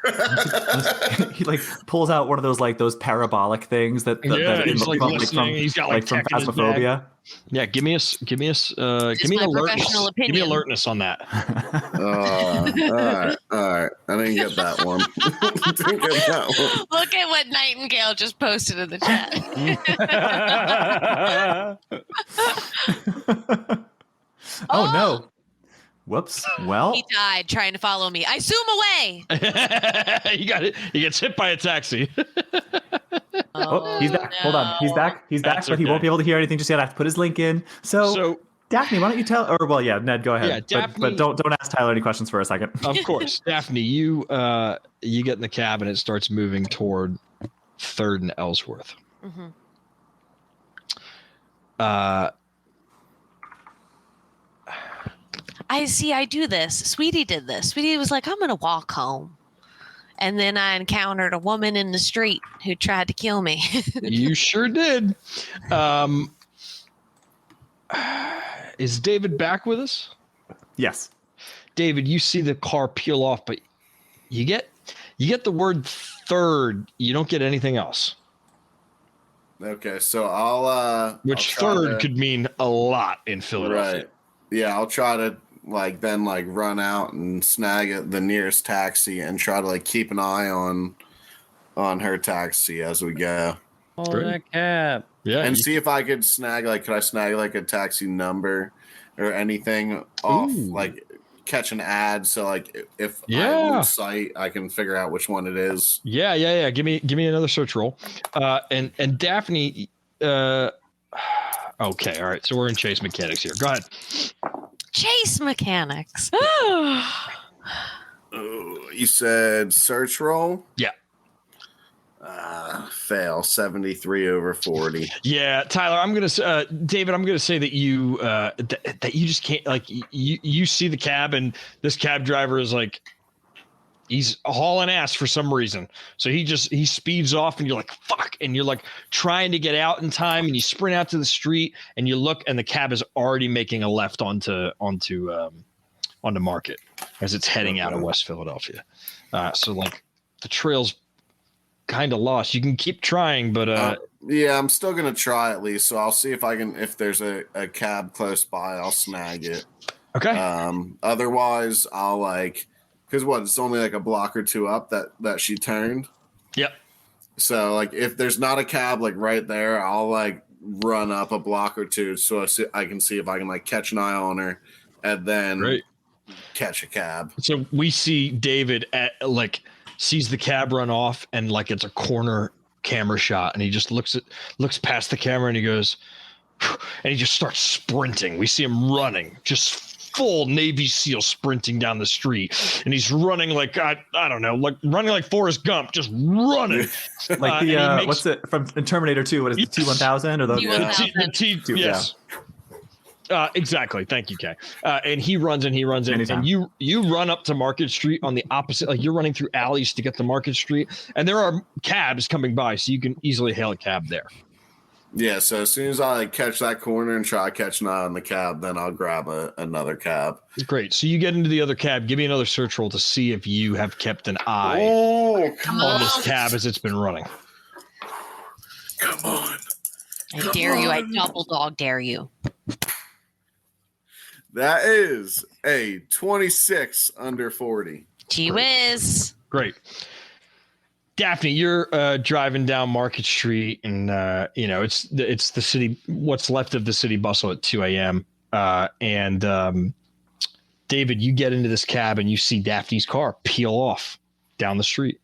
He like pulls out one of those parabolic things that he's like from, listening. He's got like from tech in his Phasmophobia. Yeah, give me my professional alertness. Give me opinion. alertness on that. All right. I didn't get that one. Didn't get that one. Look at what Nightingale just posted in the chat. Oh no. Whoops. Well, He died trying to follow me. I zoom away. You got it. He gets hit by a taxi. oh, he's back. Hold on. He's no. back. He's back, That's but he okay. won't be able to hear anything just yet. I have to put his link in. So Daphne, why don't you tell? Or well, yeah, Ned, go ahead. Yeah, Daphne- but don't ask Tyler any questions for a second. Of course, Daphne, you get in the cab and it starts moving toward 3rd and Ellsworth. Mm-hmm. I do this. Sweetie did this. Sweetie was like, I'm going to walk home. And then I encountered a woman in the street who tried to kill me. You sure did. Is David back with us? Yes. David, you see the car peel off, but you get You get the word third. You don't get anything else. Okay, so I'll Which I'll third could mean a lot in Philadelphia. Right. Yeah, I'll try to then run out and snag the nearest taxi and try to keep an eye on her taxi as we go. Oh, that cab. Yeah. And see if I could snag could I snag a taxi number or anything off catch an ad so if I lose sight I can figure out which one it is. Yeah. Give me another search roll. And Daphne okay, all right. So we're in chase mechanics here. Go ahead. Chase mechanics. You said search roll? Yeah. Fail 73 over 40. Yeah, Tyler, I'm gonna David, I'm gonna say that you that you just can't you see the cab and this cab driver is he's hauling ass for some reason. So he speeds off and you're like, fuck. And you're trying to get out in time and you sprint out to the street and you look and the cab is already making a left onto Market as it's heading out of West Philadelphia. So the trail's kind of lost. You can keep trying, but yeah, I'm still gonna try at least. So I'll see if there's a cab close by, I'll snag it. Okay. Otherwise I'll because it's only a block or two up that she turned. Yep. So if there's not a cab right there, I'll run up a block or two so I can see if I can catch an eye on her and then catch a cab. So we see David at sees the cab run off and it's a corner camera shot and he just looks past the camera and he goes and he just starts sprinting. We see him running, just full Navy SEAL sprinting down the street, and he's running I don't know, running like Forrest Gump, just running. What's it from Terminator 2? What is it, T-1000 or the T-1000? Yes. Exactly. Thank you, Kay. And he runs in, and you run up to Market Street on the opposite. You're running through alleys to get to Market Street, and there are cabs coming by, so you can easily hail a cab there. Yeah. So as soon as I catch that corner and try to catch an eye on the cab, then I'll grab another cab. Great. So you get into the other cab. Give me another search roll to see if you have kept an eye on this cab as it's been running. Come on. I dare you. I double dog dare you. That is a 26 under 40. Gee whiz. Great. Daphne, you're driving down Market Street, and it's the city. What's left of the city bustle at 2 a.m. And David, you get into this cab and you see Daphne's car peel off down the street.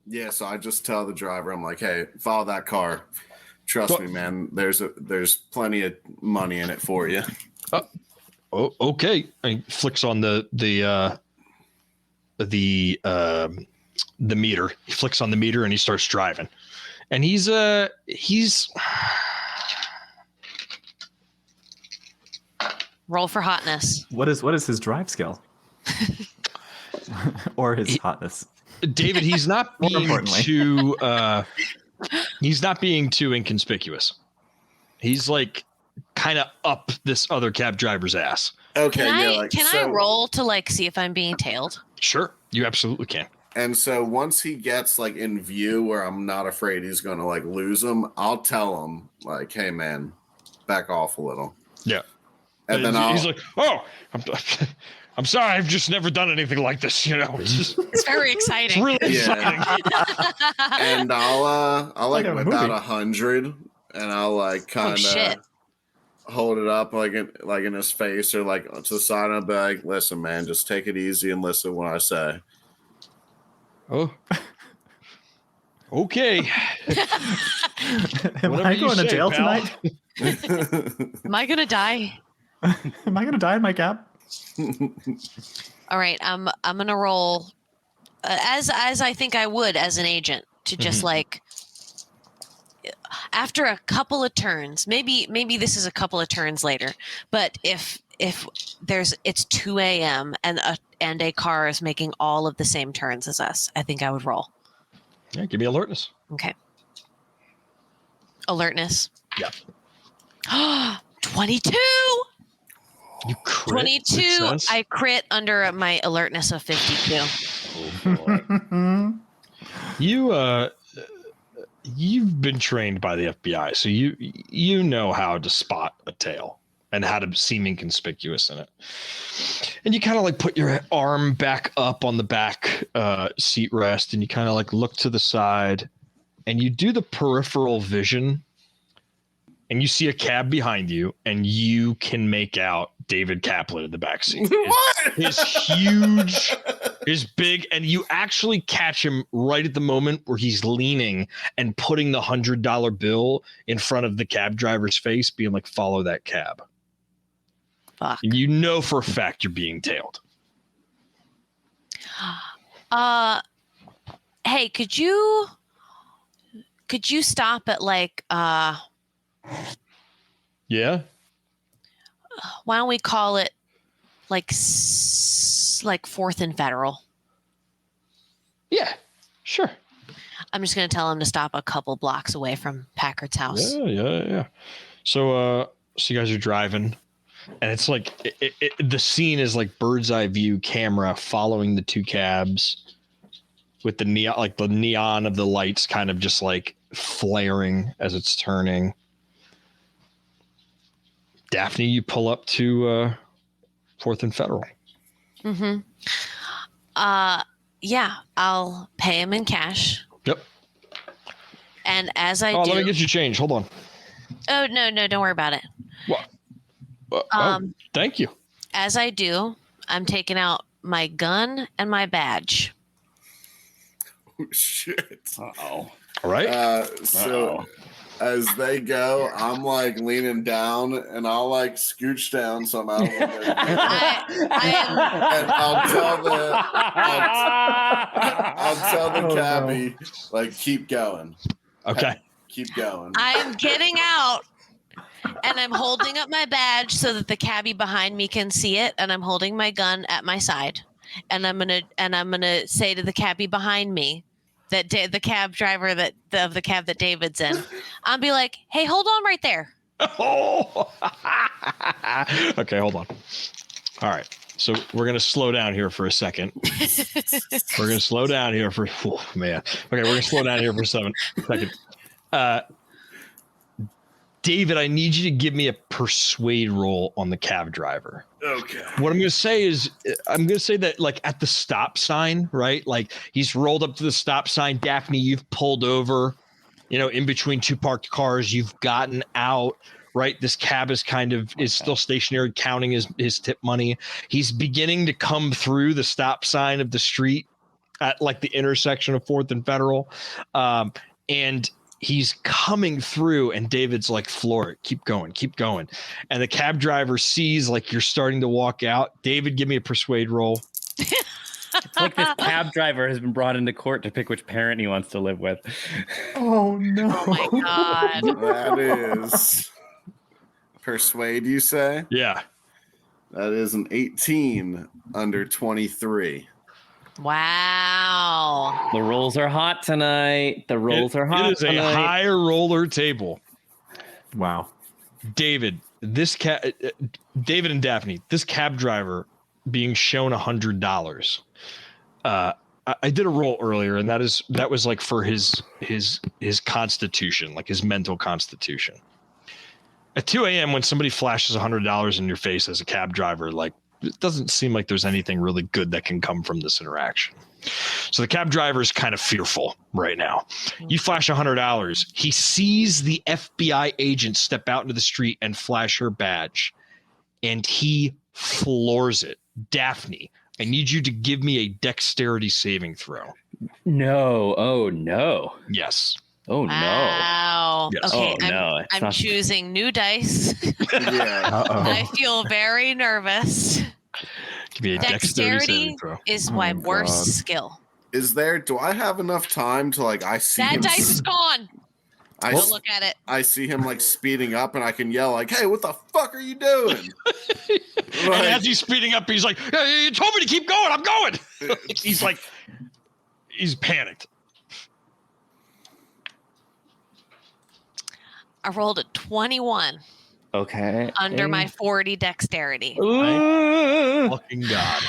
Yeah, so I just tell the driver, I'm like, "Hey, follow that car. Trust me, man. There's plenty of money in it for you." Oh, okay. And he flicks on the meter. He flicks on the meter and he starts driving. And he's roll for hotness. What is his drive skill? Or his hotness? David, he's not being too inconspicuous. He's kind of up this other cab driver's ass. Okay, can I roll to see if I'm being tailed? Sure, you absolutely can. And so once he gets in view where I'm not afraid he's going to lose him, I'll tell him "Hey man, back off a little." Yeah. And then he's like, "Oh, I'm sorry, I've just never done anything like this, It's very exciting. It's really exciting. And I'll whip out 100 and I'll kind of hold it up in his face or to the side and I'll be "Listen, man, just take it easy and listen when I say." Oh. Okay. Am I going to jail tonight? Am I going to die? Am I going to die in my cab? All right, I'm going to roll as I think I would as an agent to just after a couple of turns, maybe this is a couple of turns later, but if it's 2 a.m. and a car is making all of the same turns as us, I think I would roll. Yeah, give me alertness. Okay. Alertness. Yeah. 22. You crit 22. success? I crit under my alertness of 52. You've been trained by the FBI, so you know how to spot a tail and how to seem inconspicuous in it. And you kind of like put your arm back up on the back seat rest, and you kind of like look to the side, and you do the peripheral vision, and you see a cab behind you, and you can make out David Kaplan in the backseat. His huge, his big, and you actually catch him right at the moment where he's leaning and putting the $100 bill in front of the cab driver's face, being like, "Follow that cab." Fuck. And you know for a fact you're being tailed. Hey, could you stop at like Yeah. why don't we call it like 4th and Federal? Yeah. Sure. I'm just going to tell him to stop a couple blocks away from Packard's house. Yeah. So you guys are driving, and it's like the scene is like bird's eye view camera following the two cabs with the neon of the lights kind of just like flaring as it's turning. Daphne, you pull up to 4th and Federal. Mm-hmm. Yeah, I'll pay him in cash. Yep. And as I do... let me get you change. Hold on. Oh, no, don't worry about it. What? Thank you. As I do, I'm taking out my gun and my badge. Oh, shit. Uh-oh. All right. So as they go, I'm like leaning down, and I'll like scooch down so I'm out of the way. And I'll tell the cabbie, like, keep going. Okay. Keep going. I am getting out, and I'm holding up my badge so that the cabbie behind me can see it, and I'm holding my gun at my side, and I'm gonna say to the cabbie behind me, that the cab driver of the cab that David's in, I'll be like, "Hey, hold on right there." Oh. Okay, hold on. All right. So we're going to slow down here for a second. We're going to slow down here for, oh, man. Okay, we're going to slow down here for a second. David, I need you to give me a persuade roll on the cab driver. Okay. What I'm going to say is, that like at the stop sign, right? Like he's rolled up to the stop sign. Daphne, you've pulled over, in between two parked cars. You've gotten out, right? This cab is still stationary, counting his tip money. He's beginning to come through the stop sign of the street at like the intersection of 4th and Federal. And he's coming through, and David's like, "Floor it, keep going. And the cab driver sees like you're starting to walk out. David, give me a persuade roll. It's like this cab driver has been brought into court to pick which parent he wants to live with. Oh no. Oh my god. That is persuade, you say? Yeah. That is an 18 under 23. Wow. The rolls are hot tonight. It is a higher roller table. Wow. David and Daphne, this cab driver being shown $100. I did a roll earlier, and that was like for his constitution, like his mental constitution. At 2 a.m. when somebody flashes $100 in your face as a cab driver, like, it doesn't seem like there's anything really good that can come from this interaction. So the cab driver is kind of fearful right now. You flash $100. He sees the FBI agent step out into the street and flash her badge, and he floors it. Daphne, I need you to give me a dexterity saving throw. No. Oh, no. Yes. Oh, Wow. Yes. Okay, Oh, no. I'm choosing new dice. Yeah. I feel very nervous. Give me a dexterity Dexterity saving throw. is my worst skill. Do I have enough time to I see That him? dice is gone. Don't look at it. I see him speeding up, and I can yell "Hey, what the fuck are you doing?" And as he's speeding up, he's like, "Hey, you told me to keep going. I'm going." He's panicked. I rolled a 21 Okay. under my 40 dexterity. My fucking God.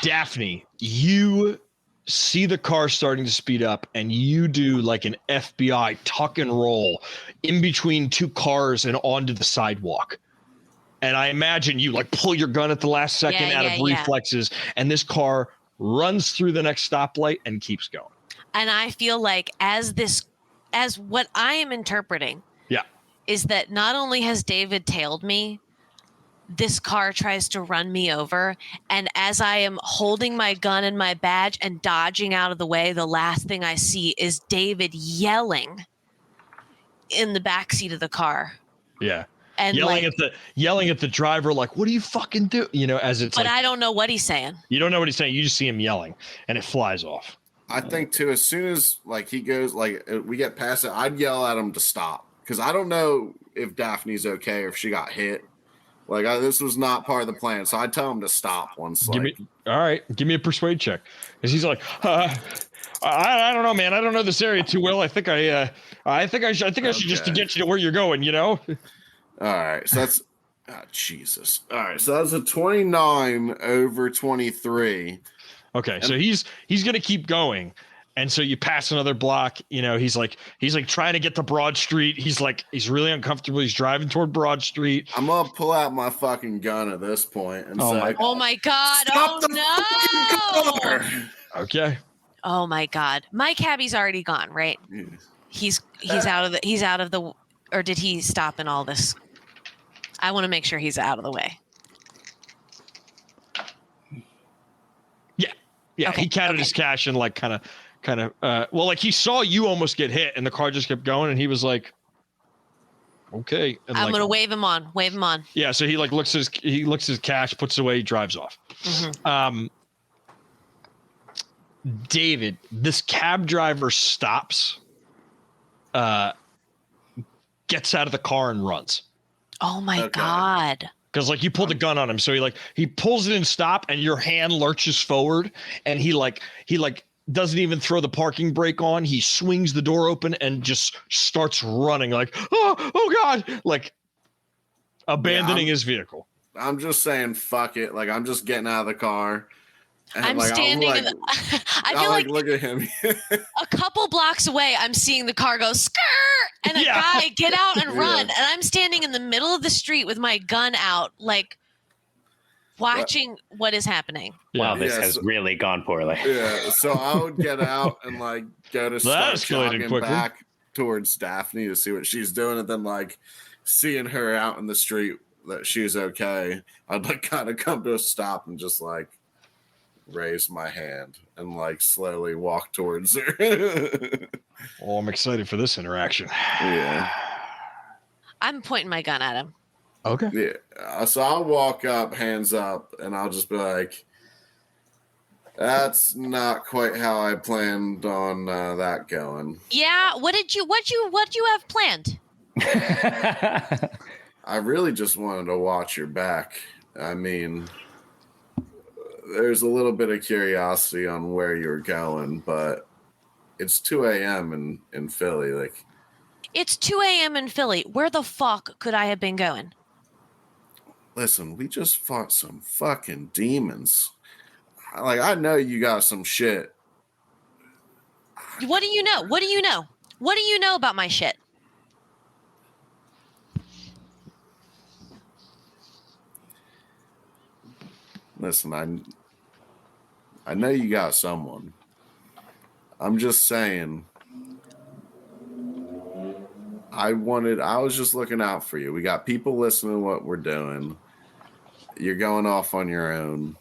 Daphne, you see the car starting to speed up, and you do like an FBI tuck and roll in between two cars and onto the sidewalk. And I imagine you like pull your gun at the last second out of reflexes, and this car runs through the next stoplight and keeps going. And I feel like as what I am interpreting is that not only has David tailed me, this car tries to run me over. And as I am holding my gun and my badge and dodging out of the way, the last thing I see is David yelling in the backseat of the car. Yeah. And yelling at the driver, like, what do you fucking do? You know, as it's but like, I don't know what he's saying. You don't know what he's saying. You just see him yelling and it flies off. I think too, as soon as like he goes, like we get past it, I'd yell at him to stop. Because I don't know if Daphne's okay or if she got hit. Like this was not part of the plan, so I tell him to stop once. Give me a persuade check, because he's like, I don't know, man. I don't know this area too well. I think I should just to get you to where you're going. You know. All right, so that's Jesus. All right, so that's a 29 over 23. Okay, so he's gonna keep going. And so you pass another block, you know, he's like trying to get to Broad Street. He's really uncomfortable. He's driving toward Broad Street. I'm going to pull out my fucking gun at this point and say, oh my God. Oh no. Okay. Oh my God. My cabbie's already gone, right? Yes. He's out of the, or did he stop in all this? I want to make sure he's out of the way. Yeah. Okay, He counted his cash and like kind of, like he saw you almost get hit and the car just kept going and he was like, okay. And I'm going to wave him on. Yeah. So he like looks at his cash, puts it away, drives off. Mm-hmm. David, this cab driver stops, gets out of the car and runs. Oh my God. Because like you pulled the gun on him. So he pulls it in stop and your hand lurches forward and he doesn't even throw the parking brake on. He swings the door open and just starts running like, oh God, like abandoning his vehicle. I'm just saying, fuck it. Like, I'm just getting out of the car. And I'm standing in the, I feel like look at him. a couple blocks away, I'm seeing the car go skirt and a guy get out and run. And I'm standing in the middle of the street with my gun out, like watching what is happening. Wow, this has really gone poorly. Yeah, so I would get out and like go to start jogging back towards Daphne to see what she's doing, and then like seeing her out in the street that she's okay, I'd like kind of come to a stop and just like raise my hand and like slowly walk towards her. Oh, I'm excited for this interaction. Yeah, I'm pointing my gun at him. Okay. Yeah. So I'll walk up, hands up, and I'll just be like, "That's not quite how I planned on that going." Yeah. What you have planned? I really just wanted to watch your back. I mean, there's a little bit of curiosity on where you're going, but it's 2 a.m. in Philly. Like, it's 2 a.m. in Philly. Where the fuck could I have been going? listen, we just fought some fucking demons. Like, I know you got some shit. What do you know? What do you know? What do you know about my shit? Listen, I know you got someone. I'm just saying, I was just looking out for you. We got people listening to what we're doing. You're going off on your own.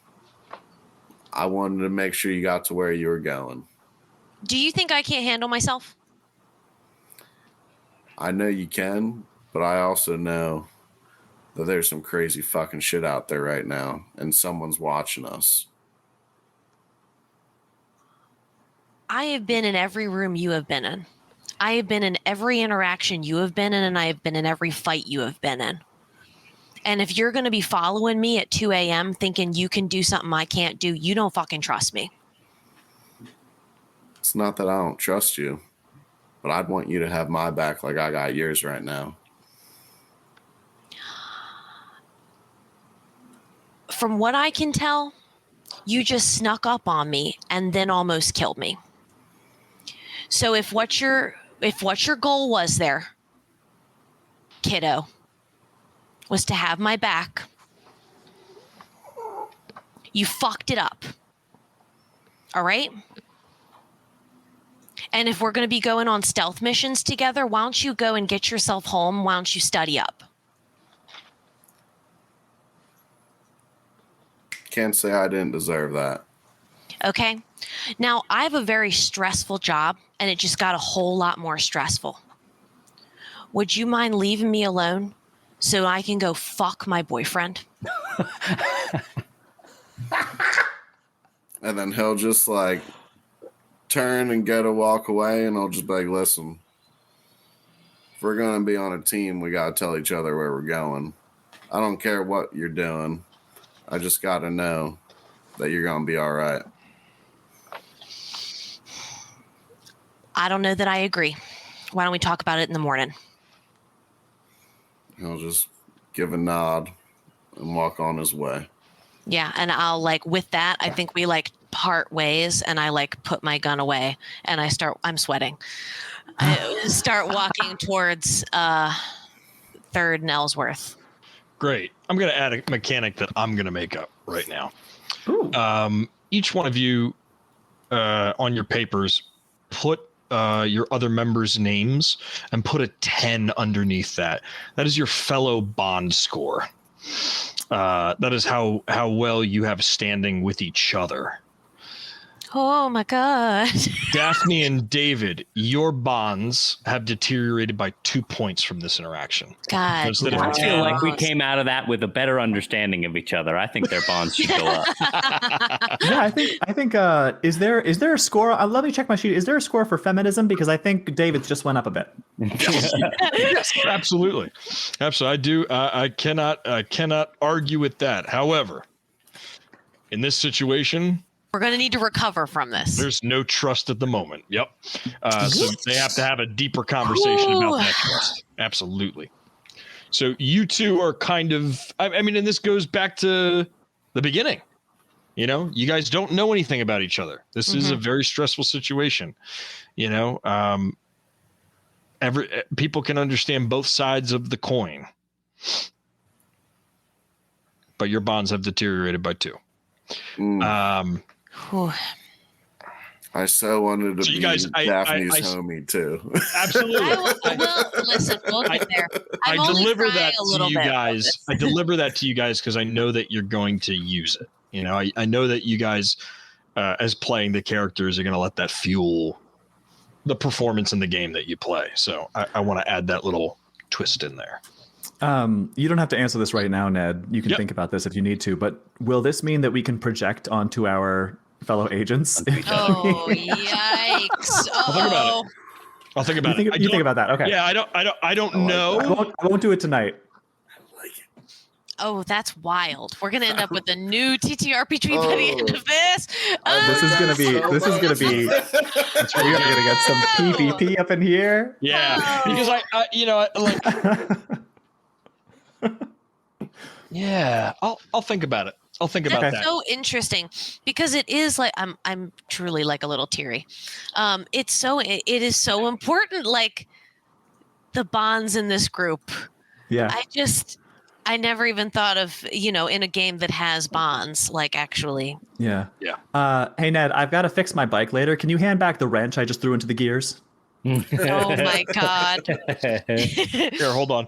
I wanted to make sure you got to where you were going. Do you think I can't handle myself? I know you can, but I also know that there's some crazy fucking shit out there right now, and someone's watching us. I have been in every room you have been in. I have been in every interaction you have been in, and I have been in every fight you have been in. And if you're going to be following me at 2 a.m. thinking you can do something I can't do, you don't fucking trust me. It's not that I don't trust you, but I'd want you to have my back like I got yours right now. From what I can tell, You just snuck up on me and then almost killed me. So if what your goal was there, kiddo, was to have my back, you fucked it up. All right? And if we're going to be going on stealth missions together, why don't you go and get yourself home? Why don't you study up? Can't say I didn't deserve that. Okay. Now, I have a very stressful job, and it just got a whole lot more stressful. Would you mind leaving me alone so I can go fuck my boyfriend? And then he'll just like turn and go to walk away, and I'll just be like, listen, if we're going to be on a team, we got to tell each other where we're going. I don't care what you're doing. I just got to know that you're going to be all right. I don't know that I agree. Why don't we talk about it in the morning? He'll just give a nod and walk on his way. Yeah, and I'll with that, I think we part ways, and I put my gun away, and I'm sweating. I start walking towards 3rd and Ellsworth. Great. I'm going to add a mechanic that I'm going to make up right now. Ooh. Each one of you on your papers, put your other members' names and put a 10 underneath that. That is your fellow bond score. That is how well you have standing with each other. Oh my God. Daphne and David, your bonds have deteriorated by 2 points from this interaction. God. Instead of I feel like we no. came out of that with a better understanding of each other. I think their bonds should go up. Yeah, I think. Is there a score? Let me check my sheet. Is there a score for feminism? Because I think David's just went up a bit. Yes, absolutely. I do. I cannot argue with that. However, in this situation, We're going to need to recover from this. there's no trust at the moment. Yep. So they have to have a deeper conversation about that trust. Absolutely. So you two are kind of, I mean, and this goes back to the beginning. You know, you guys don't know anything about each other. This is a very stressful situation. You know, people can understand both sides of the coin, but your bonds have deteriorated by 2. Whew. I so wanted to So you be guys, Daphne's homie too. Absolutely. Well, listen, we'll get there. I'm I only deliver crying that a to little you bit guys. I deliver that to you guys because I know that you're going to use it. You know, I know that you guys, as playing the characters, are going to let that fuel the performance in the game that you play. So I want to add that little twist in there. You don't have to answer this right now, Ned. You can think about this if you need to. But will this mean that we can project onto our fellow agents? Oh, yikes. I'll think about it. You think about that. Okay. Yeah, I don't know. I won't do it tonight. Oh, that's wild. We're going to end up with a new TTRPG by the end of this. This is gonna be. We're gonna get some PvP up in here. Yeah, because I you know, yeah, I'll think about it. I'll think about That's that. so interesting because it is I'm truly a little teary. It is so important, the bonds in this group. Yeah. I never even thought of, in a game that has bonds, actually. Yeah. Yeah. Hey Ned, I've got to fix my bike later. Can you hand back the wrench I just threw into the gears? Oh my God. Here, hold on.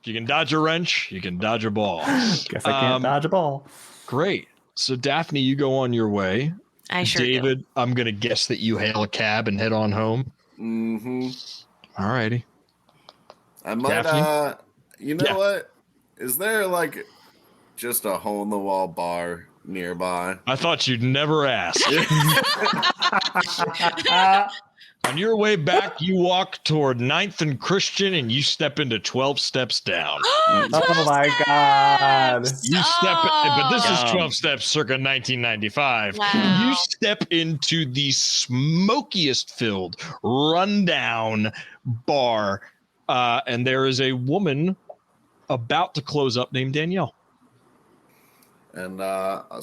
If you can dodge a wrench, you can dodge a ball. Guess I can't dodge a ball. Great. So Daphne, you go on your way. I sure do. David, I'm going to guess that you hail a cab and head on home. Mm-hmm. All righty. I might, Daphne? you know what? Is there just a hole in the wall bar nearby? I thought you'd never ask. On your way back, you walk toward 9th and Christian and you step into 12 steps down. Oh my God. You step, but this is 12 steps circa 1995. Wow. You step into the smokiest filled, rundown bar, and there is a woman about to close up named Danielle. And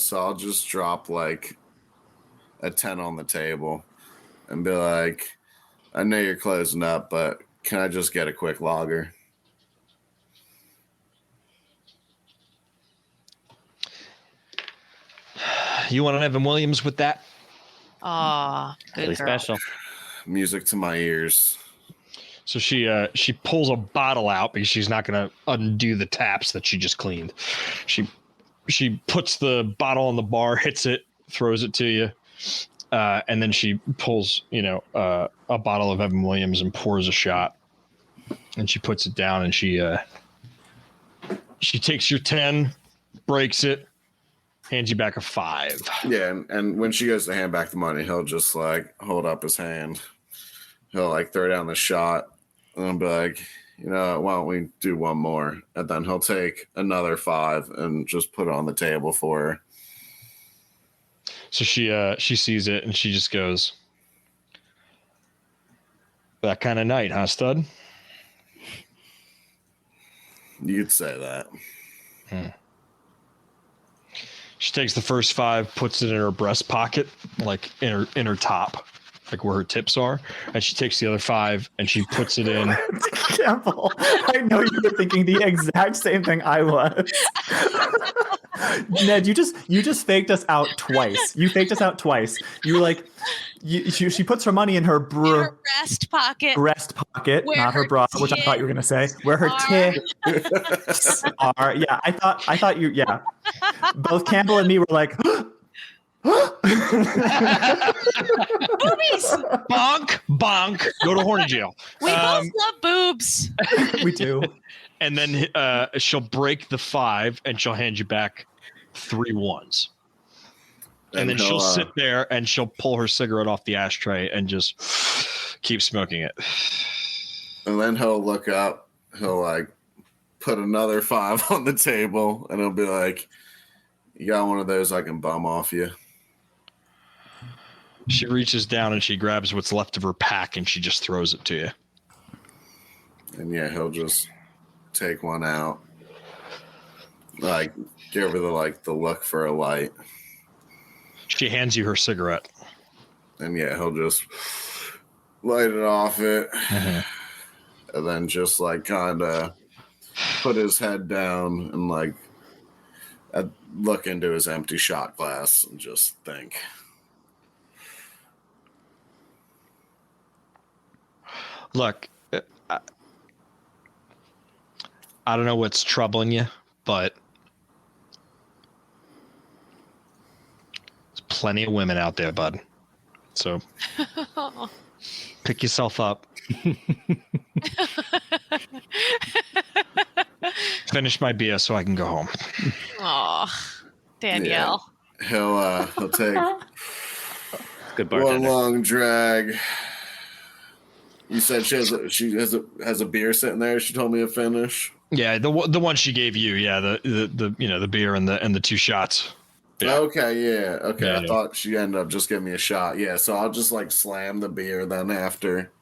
so I'll just drop like a 10 on the table and be like, I know you're closing up, but can I just get a quick lager? You want an Evan Williams with that? Aw, good Really girl. special. Music to my ears. So she pulls a bottle out because she's not going to undo the taps that she just cleaned. She puts the bottle on the bar, hits it, throws it to you, and then she pulls a bottle of Evan Williams and pours a shot, and she puts it down, and she takes your 10, breaks it, hands you back a 5. Yeah, and when she goes to hand back the money, he'll just like hold up his hand. He'll like throw down the shot, and I'll be like, why don't we do one more? And then he'll take another 5 and just put it on the table for her. So she sees it and she just goes, "That kind of night, huh, stud?" You'd say that. She takes the first 5, puts it in her breast pocket, like in her top, like where her tips are, and she takes the other 5 and she puts it in. Campbell, I know you were thinking the exact same thing I was. Ned, you just faked us out twice. You faked us out twice. You were like, she puts her money in her breast pocket. Breast pocket, Where not her her bra, which I thought you were gonna say. Where her tits are. Yeah, I thought you. Yeah, both Campbell and me were like. Boobies! Bonk, bonk. Go to horny jail. We both love boobs. We do. And then she'll break the 5 and she'll hand you back 3 1s. And then she'll sit there and she'll pull her cigarette off the ashtray and just keep smoking it. And then he'll look up. He'll like put another 5 on the table, and he'll be like, "You got one of those I can bum off you?" She reaches down and she grabs what's left of her pack and she just throws it to you. And yeah, he'll just take one out, like give her the look for a light. She hands you her cigarette. And yeah, he'll just light it off it, and then just like kind of put his head down and like look into his empty shot glass and just think. Look, I don't know what's troubling you, but there's plenty of women out there, bud. So pick yourself up. Finish my beer so I can go home. Aw, Danielle. Yeah. He'll take Good one bartender. long drag. You said she has a beer sitting there. She told me to finish. Yeah, the one she gave you. Yeah, the beer and the 2 shots. Yeah. Okay, yeah. Okay, Yeah, I thought she ended up just giving me a shot. Yeah, so I'll just like slam the beer. Then after,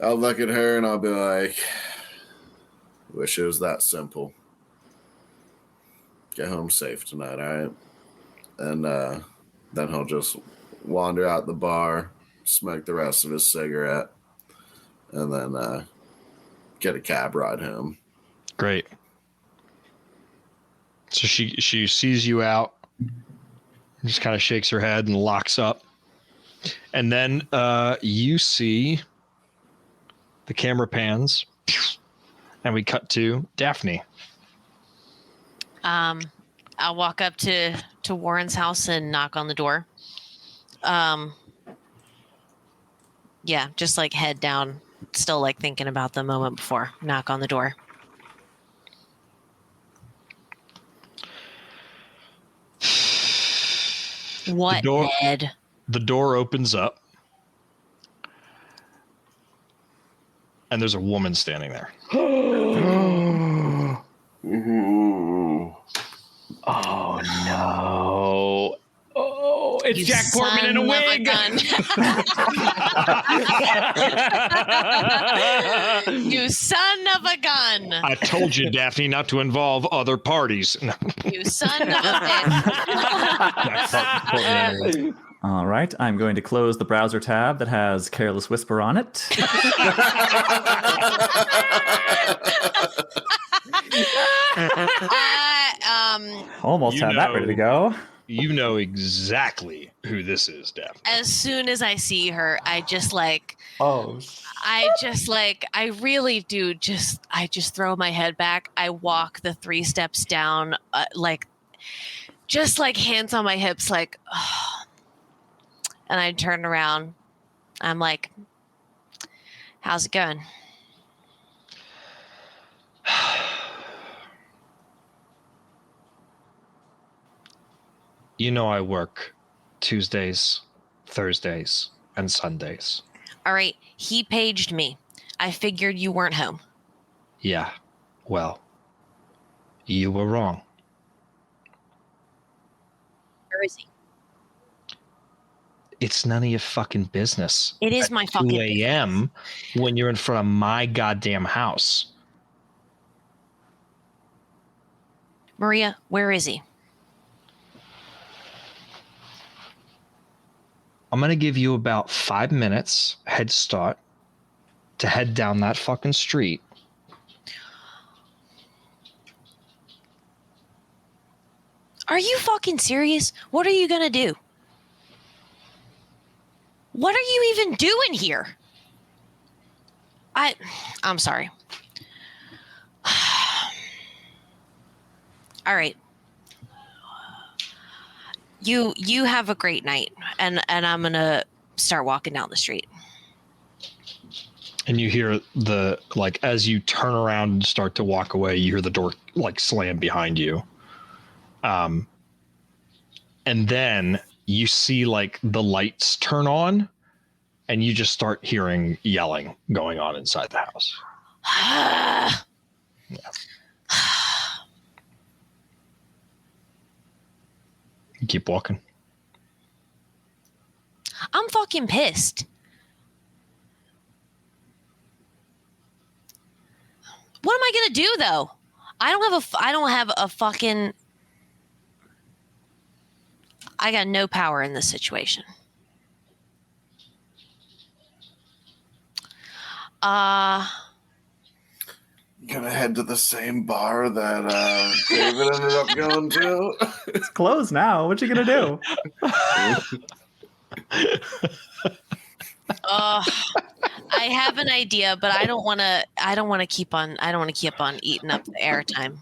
I'll look at her and I'll be like, "Wish it was that simple. Get home safe tonight, all right?" And then he'll just wander out the bar, smoke the rest of his cigarette, and then get a cab ride home. Great. So she sees you out, just kind of shakes her head and locks up. And then you see the camera pans, and we cut to Daphne. I'll walk up to Warren's house and knock on the door. Yeah, just like head down, still like thinking about the moment before. Knock on the door. What, Ned? The door opens up, and there's a woman standing there. Ooh. Oh no! Oh, it's You Jack Portman in a son of wig. gun. You son of a gun. I told you, Daphne, not to involve other parties. You son of a bitch. All right, I'm going to close the browser tab that has Careless Whisper on it. Almost had that ready to go. You know exactly who this is, Daphne. As soon as I see her, I really do I just throw my head back. I walk the 3 steps down, just like hands on my hips, like, oh. And I turn around. I'm like, how's it going? You know I work Tuesdays, Thursdays, and Sundays. All right. He paged me. I figured you weren't home. Yeah. Well, you were wrong. Where is he? It's none of your fucking business. It is my fucking 2 a.m. when you're in front of my goddamn house. Maria, where is he? I'm going to give you about 5 minutes head start to head down that fucking street. Are you fucking serious? What are you going to do? What are you even doing here? I'm sorry. All right. You have a great night, and I'm gonna start walking down the street. And you hear as you turn around and start to walk away, you hear the door slam behind you. And then you see the lights turn on, and you just start hearing yelling going on inside the house. Yeah. You keep walking. I'm fucking pissed. What am I gonna do though? I don't have a fucking. I got no power in this situation. Gonna head to the same bar that David ended up going to. It's closed now. What you gonna do? I have an idea, but I don't want to keep on eating up the airtime.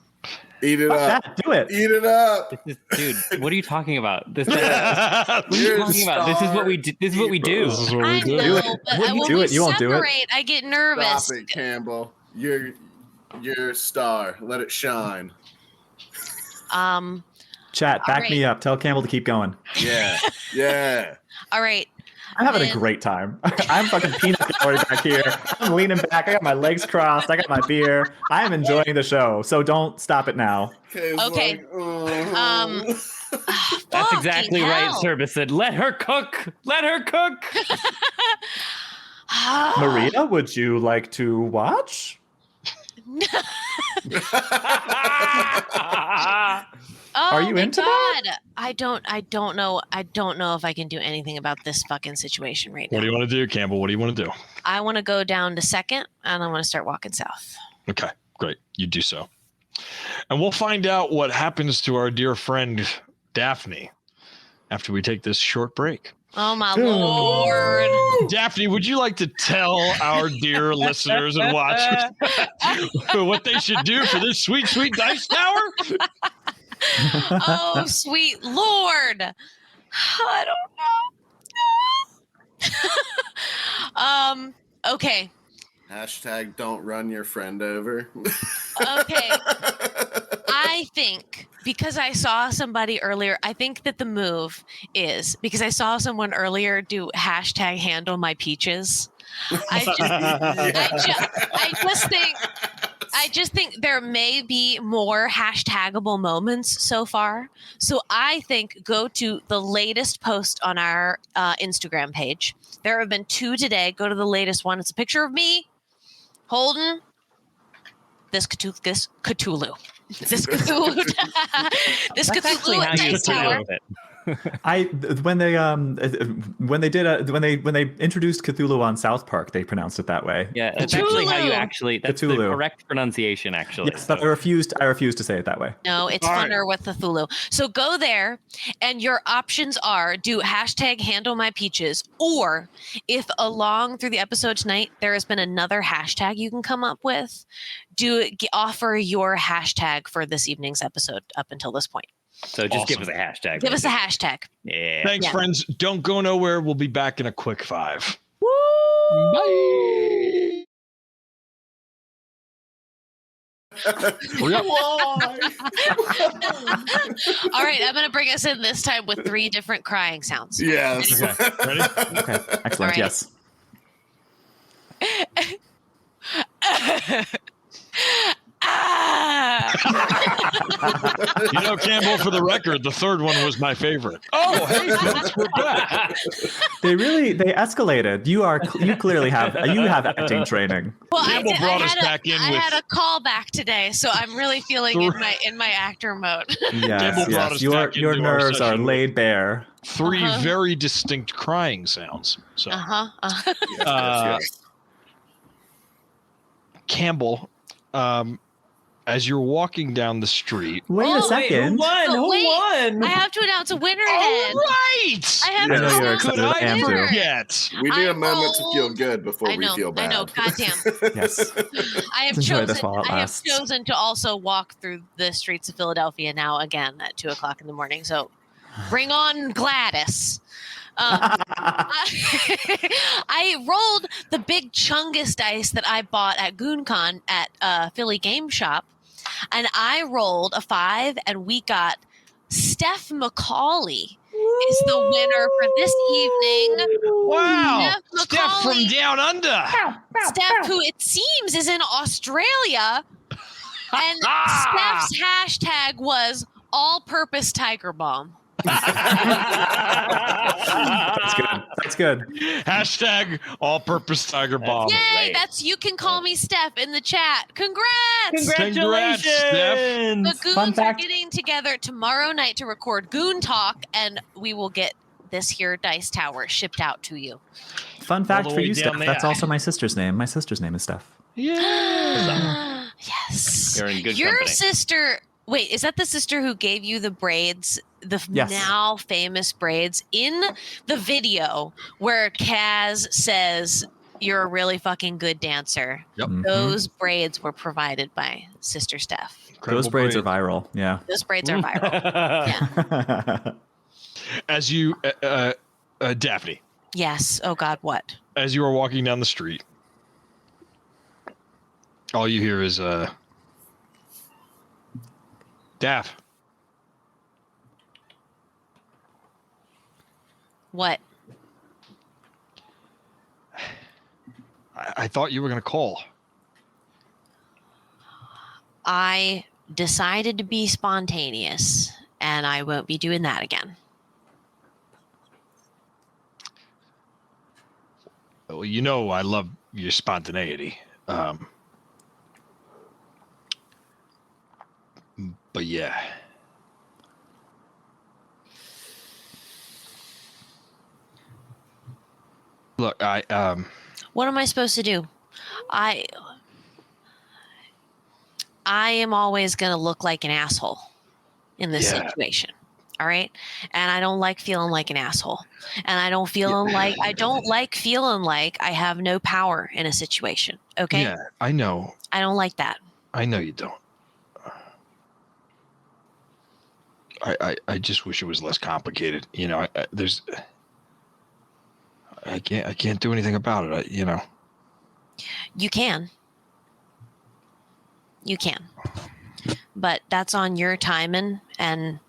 Eat it up. That, do it. Eat it up. Dude, what are you talking about? What are you talking about? This is what we do. This is what we do. I know, but When you when do we it, you won't do it. separate, I get nervous. Stop it, Campbell. You're a star. Let it shine. Chat, back right. me up. Tell Campbell to keep going. Yeah. Yeah. All right. I'm having Then- a great time. I'm fucking peanut gallery back here. I'm leaning back. I got my legs crossed. I got my beer. I am enjoying the show. So don't stop it now. Okay. That's exactly fucking right, hell. Servicid. Let her cook. Let her cook. Maria, would you like to watch? Oh, Are you my into God. that? I don't know if I can do anything about this fucking situation right now. What do you want to do, Campbell? What do you want to do? I want to go down to Second, and I want to start walking south. Okay, great. You do so. And we'll find out what happens to our dear friend Daphne after we take this short break. Oh, my Lord. Daphne, would you like to tell our dear listeners and watchers what they should do for this sweet, sweet dice tower? Oh, sweet Lord. I don't know. Okay. Hashtag don't run your friend over. Okay. I think because I saw somebody earlier, I think that the move is because I saw someone earlier do hashtag handle my peaches. I just think I just think there may be more hashtagable moments so far. So I think go to the latest post on our Instagram page. There have been 2 today. Go to the latest one. It's a picture of me holding this Cthulhu. This Cthulhu. This Cthulhu at Dice Tower. When they introduced Cthulhu on South Park, they pronounced it that way. Yeah, that's actually how you actually. That's the Cthulhu. correct pronunciation, actually. Yes, but I refused to say it that way. No, it's funner with Cthulhu. So go there, and your options are do hashtag handle my peaches, or if along through the episode tonight there has been another hashtag you can come up with, offer your hashtag for this evening's episode up until this point. So just give us a hashtag. Give us a hashtag. Yeah. Thanks, friends. Don't go nowhere. We'll be back in a quick 5. Woo! Bye. All right, I'm going to bring us in this time with 3 different crying sounds. Yes. Okay. Ready? Okay, excellent. Right. Yes. Campbell, for the record, the 3rd one was my favorite. Oh, hey, folks, we're back. They escalated. You clearly have acting training. Well, Campbell brought us back in I with- had a call back today, so I'm really feeling in my actor mode. Yes, brought us Your back into our nerves are session. laid bare. 3 very distinct crying sounds. So, Yes. Campbell, as you're walking down the street. Wait a second. Who won? Oh, Who wait. won? I have to announce a winner All then. right. I have I to know you're announce excited. Could I I am too. forget? We need I a moment to rolled- feel good before I know, we feel bad. I know. Goddamn. Yes. I have Let's enjoy this chosen. while it I have lasts. chosen to also walk through the streets of Philadelphia now again at 2:00 in the morning. So, bring on Gladys. I rolled the big Chungus dice that I bought at GoonCon at Philly Game Shop, and I rolled a 5, and we got Steph McCauley is the winner for this evening. Wow. Steph Steph from McCauley. down under. Steph, who it seems is in Australia, and Steph's hashtag was all-purpose tiger bomb. That's good. Hashtag all-purpose tiger bomb. Yay! Great. You can call me Steph in the chat. Congrats! Congrats, Steph. The Fun Goons are fact. getting together tomorrow night to record Goon Talk, and we will get this here dice tower shipped out to you. Fun fact the for way you, down Steph. there. That's also my sister's name. My sister's name is Steph. Yeah. Yes. You're in good Your company. sister. Wait, is that the sister who gave you the braids? Yes. Now famous braids in the video where Kaz says you're a really fucking good dancer. Yep. Mhm. Those braids were provided by Sister Steph. Those braids are viral. Yeah. Those braids are viral. Yeah. As you, Daphne, Yes. Oh God, what? as you are walking down the street, all you hear is Daph. What? I thought you were going to call. I decided to be spontaneous, and I won't be doing that again. Well, you know I love your spontaneity. But yeah. Look, What am I supposed to do? I am always going to look like an asshole in this Yeah. situation. All right? And I don't like feeling like an asshole. And I don't like feeling like I have no power in a situation. Okay? yeah, I know. I don't like that. I know you don't. I just wish it was less complicated. You know, I can't do anything about it. You can. You can. But that's on your timing, and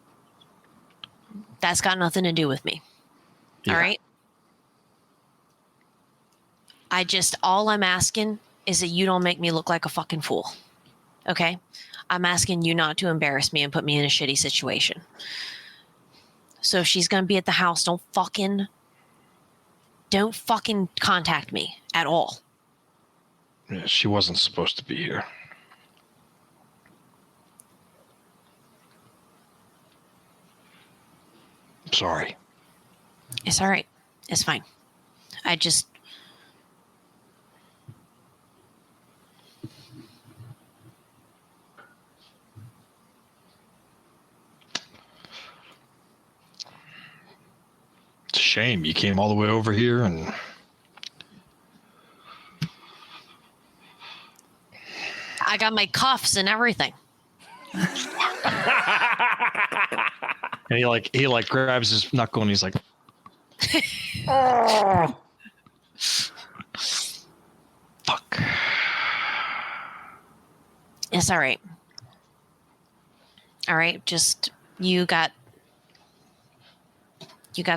that's got nothing to do with me. Yeah. All right? All I'm asking is that you don't make me look like a fucking fool. Okay? I'm asking you not to embarrass me and put me in a shitty situation. So if she's going to be at the house, don't fucking contact me at all. Yeah, she wasn't supposed to be here. I'm sorry. It's all right. It's fine. I just... It's a shame you came all the way over here and I got my cuffs and everything. he grabs his knuckle and he's like, oh, fuck. It's all right. All right, just you got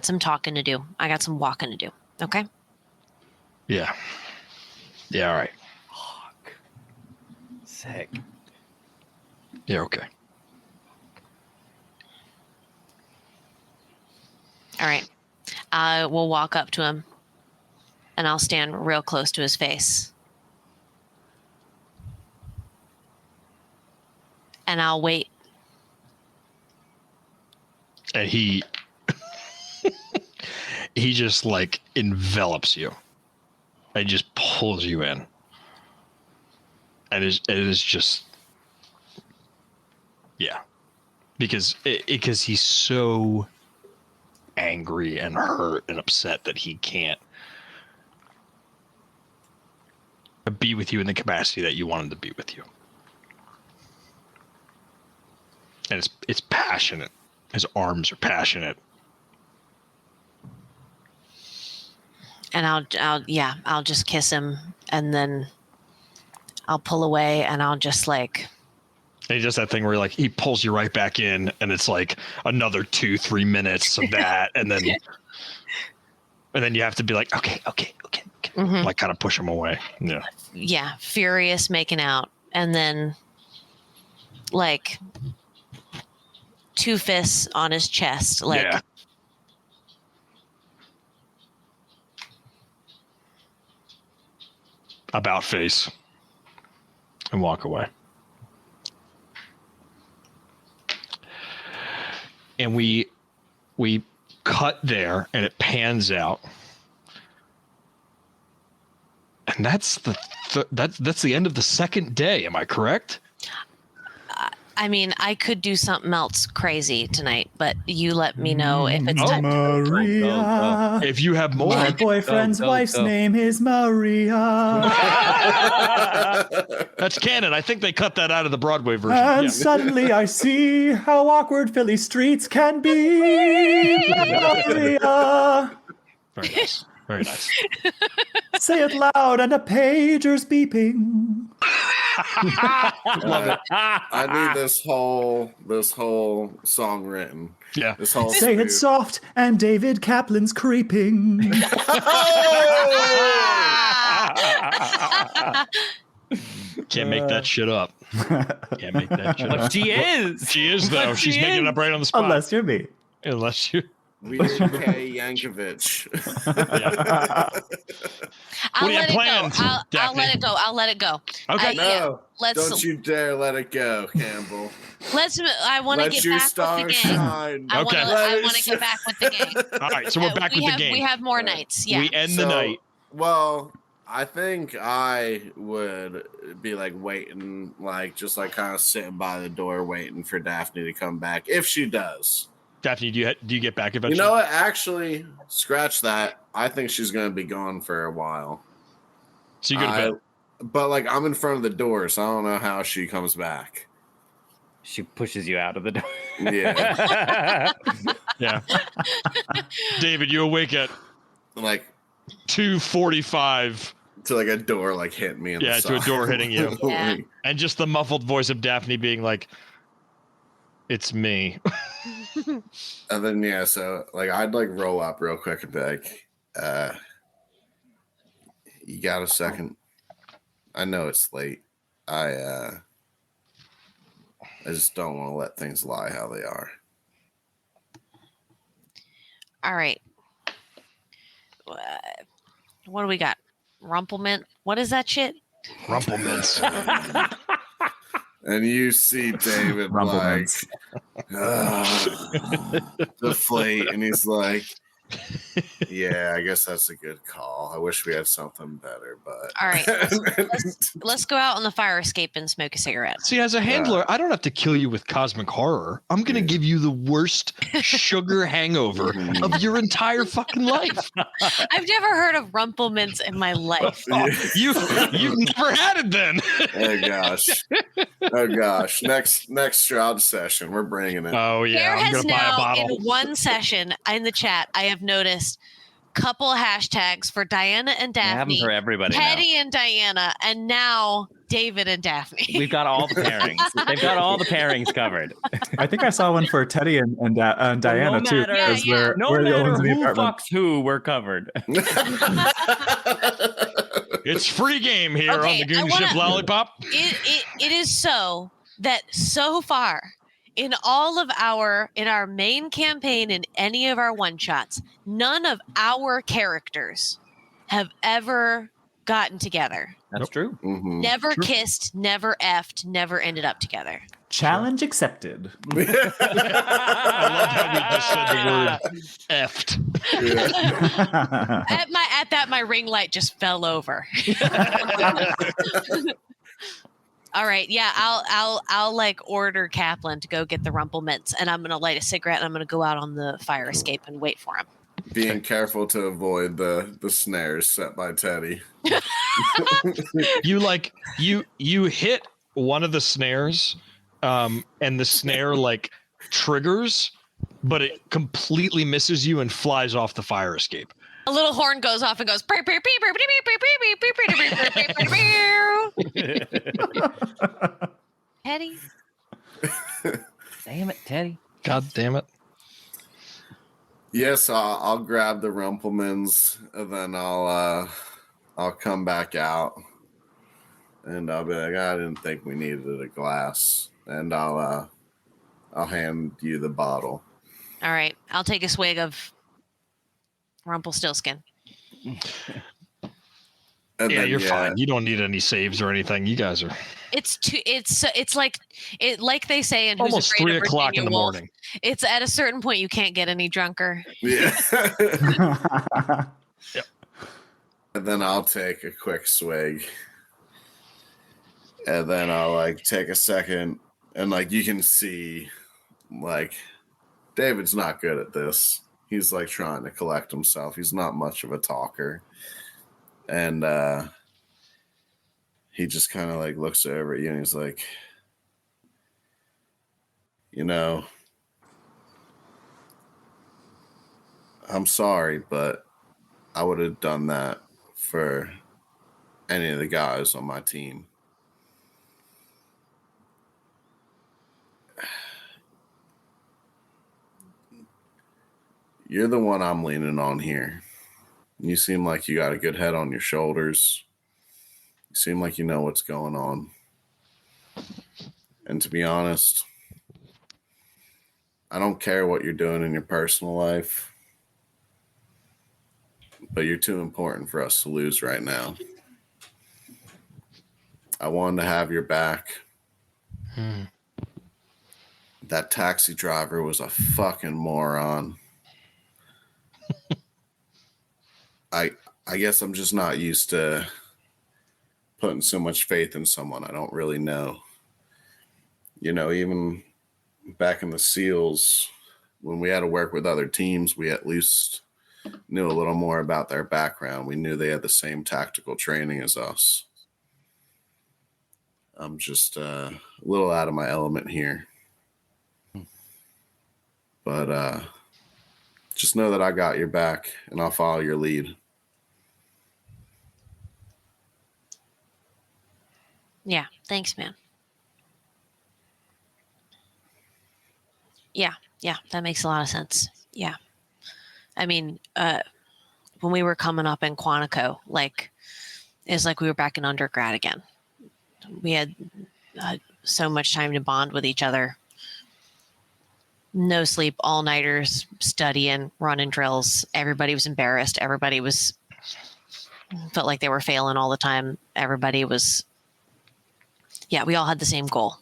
some talking to do. I got some walking to do. Okay? Yeah. Yeah, all right. Sick. Yeah, okay. All right. I will walk up to him and I'll stand real close to his face. And I'll wait. And he just like envelops you and just pulls you in. And it is just, yeah, because he's so angry and hurt and upset that he can't be with you in the capacity that you want him to be with you. And it's passionate. His arms are passionate. And I'll just kiss him and then I'll pull away and I'll just like... And he does that thing where he pulls you right back in and it's like another 2-3 minutes of that. And then you have to be like, okay. Mhm. Like kind of push him away. Yeah. Yeah. Furious making out. And then like 2 fists on his chest. Like, yeah. About face. And walk away. And we cut there and it pans out. And that's the end of the second day, am I correct? I mean, I could do something else crazy tonight, but you let me know if it's time to go. Maria. If you have more. My boyfriend's wife's name is Maria. That's canon. I think they cut that out of the Broadway version. And Yeah. suddenly I see how awkward Philly streets can be. Maria. Very nice. Very nice. Say it loud and a pager's beeping. Love it. I need this whole song written. Yeah. This whole Say it spoof. soft and David Kaplan's creeping. Can't make that shit up. Can't make that shit up. But she is. She is, though. But She's she making it is. up right on the spot. Unless you're me. Unless you. We K. Yankovic. I'll What do you let it plan, go. I'll Daphne? let it go. I'll let it go. Okay. No, let's don't you dare let it go, Campbell. I want to Let get your back with star the gang. shine. I Okay. want to get back with the gang. All right. So we're back with the game. We have more nights. Yeah. We end the night. Well, I think I would be like waiting, like just like kind of sitting by the door waiting for Daphne to come back if she does. Daphne, do you get back eventually? You know what? Actually, scratch that. I think she's going to be gone for a while. So you go to bed. But like I'm in front of the door, so I don't know how she comes back. She pushes you out of the door. Yeah. Yeah. David, you awake at Like 2:45. to like a door like hit me in the Yeah, to a side. door hitting you. Yeah. And just the muffled voice of Daphne being like, "It's me." And then yeah, so like I'd like roll up real quick and be like, you got a second? I know it's late. I I just don't want to let things lie how they are. All right. What do we got? Rumplemint? What is that shit? Rumplements. And you see David like Rumplements. deflate, and he's like, "Yeah, I guess that's a good call. I wish we had something better, but All right. Let's go out on the fire escape and smoke a cigarette. See, as a handler, I don't have to kill you with cosmic horror. I'm going to give you the worst sugar hangover of your entire fucking life. I've never heard of rumplements in my life. You've never had it then. Oh gosh. Next Shroud session, we're bringing it. Oh yeah, There I'm has going to buy a now, bottle. in one session in the chat, I have noticed couple hashtags for Diana and They have them Daphne, for everybody Teddy and Diana, and now David and Daphne. We've got all the pairings. They've got all the pairings covered. I think I saw one for Teddy and Diana too. matter- Because Yeah, No we're the only matter ones in the who apartment. fucks who, we're covered. It's free game here on Okay, the Goon I wanna- Ship Lollipop. It is so that so far in our main campaign in any of our one shots, none of our characters have ever gotten together. That's true. Mhm. Never kissed, never effed, never ended up together. Challenge accepted. I love how we just said the word effed. Yeah. At that my ring light just fell over. All right, yeah, I'll like order Kaplan to go get the rumplemints, and I'm gonna light a cigarette, and I'm gonna go out on the fire escape and wait for him. Being careful to avoid the snares set by Teddy. You hit one of the snares, and the snare like triggers, but it completely misses you and flies off the fire escape. A little horn goes off and goes. "Beep, beep, beep, beep, beep, beep, beep, beep, beep, beep, beep, beep, beep, beep." Teddy, Damn it, Teddy. God damn it. Yes, I'll grab the Rumplemans, and then I'll come back out, and I'll be like, I didn't think we needed a glass, and I'll hand you the bottle. all right, I'll take a swig of Rumpelstiltskin. And Yeah, then, you're fine. You don't need any saves or anything. You guys are It's like they say in Who's almost Afraid 3 of o'clock in Virginia the Woolf, morning. It's at a certain point you can't get any drunker. Yeah. And then I'll take a quick swig, and then I'll like take a second, and like you can see, like David's not good at this. He's like trying to collect himself. He's not much of a talker, and he just kind of like looks over at you, and he's like, you know, I'm sorry, but I would have done that for any of the guys on my team. You're the one I'm leaning on here. You seem like you got a good head on your shoulders. You seem like you know what's going on. And to be honest, I don't care what you're doing in your personal life, but you're too important for us to lose right now. I wanted to have your back. That taxi driver was a fucking moron. I guess I'm just not used to putting so much faith in someone I don't really know. You know, even back in the SEALs, when we had to work with other teams, we at least knew a little more about their background. We knew they had the same tactical training as us. I'm just a little out of my element here. But just know that I got your back, and I'll follow your lead. Yeah, thanks, man. Yeah, that makes a lot of sense. Yeah. I mean, when we were coming up in Quantico, like, it's like we were back in undergrad again. We had so much time to bond with each other. No sleep, all-nighters, studying, running drills. Everybody was embarrassed. Everybody felt like they were failing all the time. Everybody was, we all had the same goal.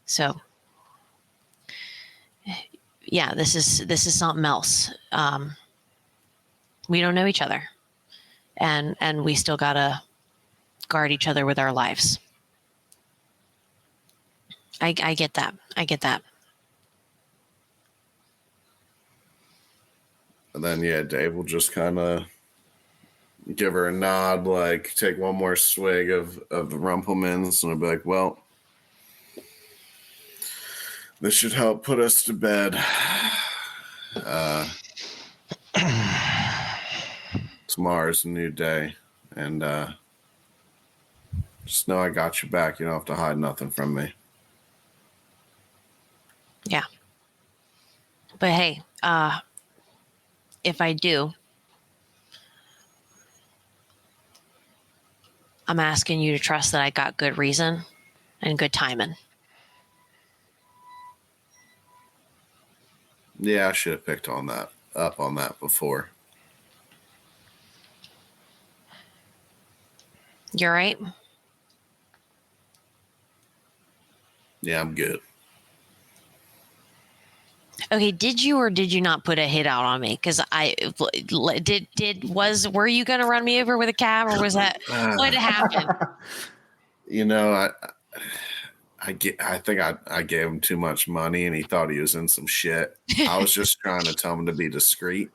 So, yeah, this is something else. We don't know each other, and we still gotta guard each other with our lives. I get that. I get that. And then, Dave will just kind of give her a nod, like, take one more swig of the Rumpelmans, and I'll be like, well, this should help put us to bed. Tomorrow's a new day, and just know I got your back. You don't have to hide nothing from me. Yeah. But hey, if I do, I'm asking you to trust that I got good reason and good timing. Yeah, I should have picked up on that before. You're right. Yeah, I'm good. Okay, did you or did you not put a hit out on me? Because were you going to run me over with a cab, or was that what happened? I think I gave him too much money, and he thought he was in some shit. I was just trying to tell him to be discreet,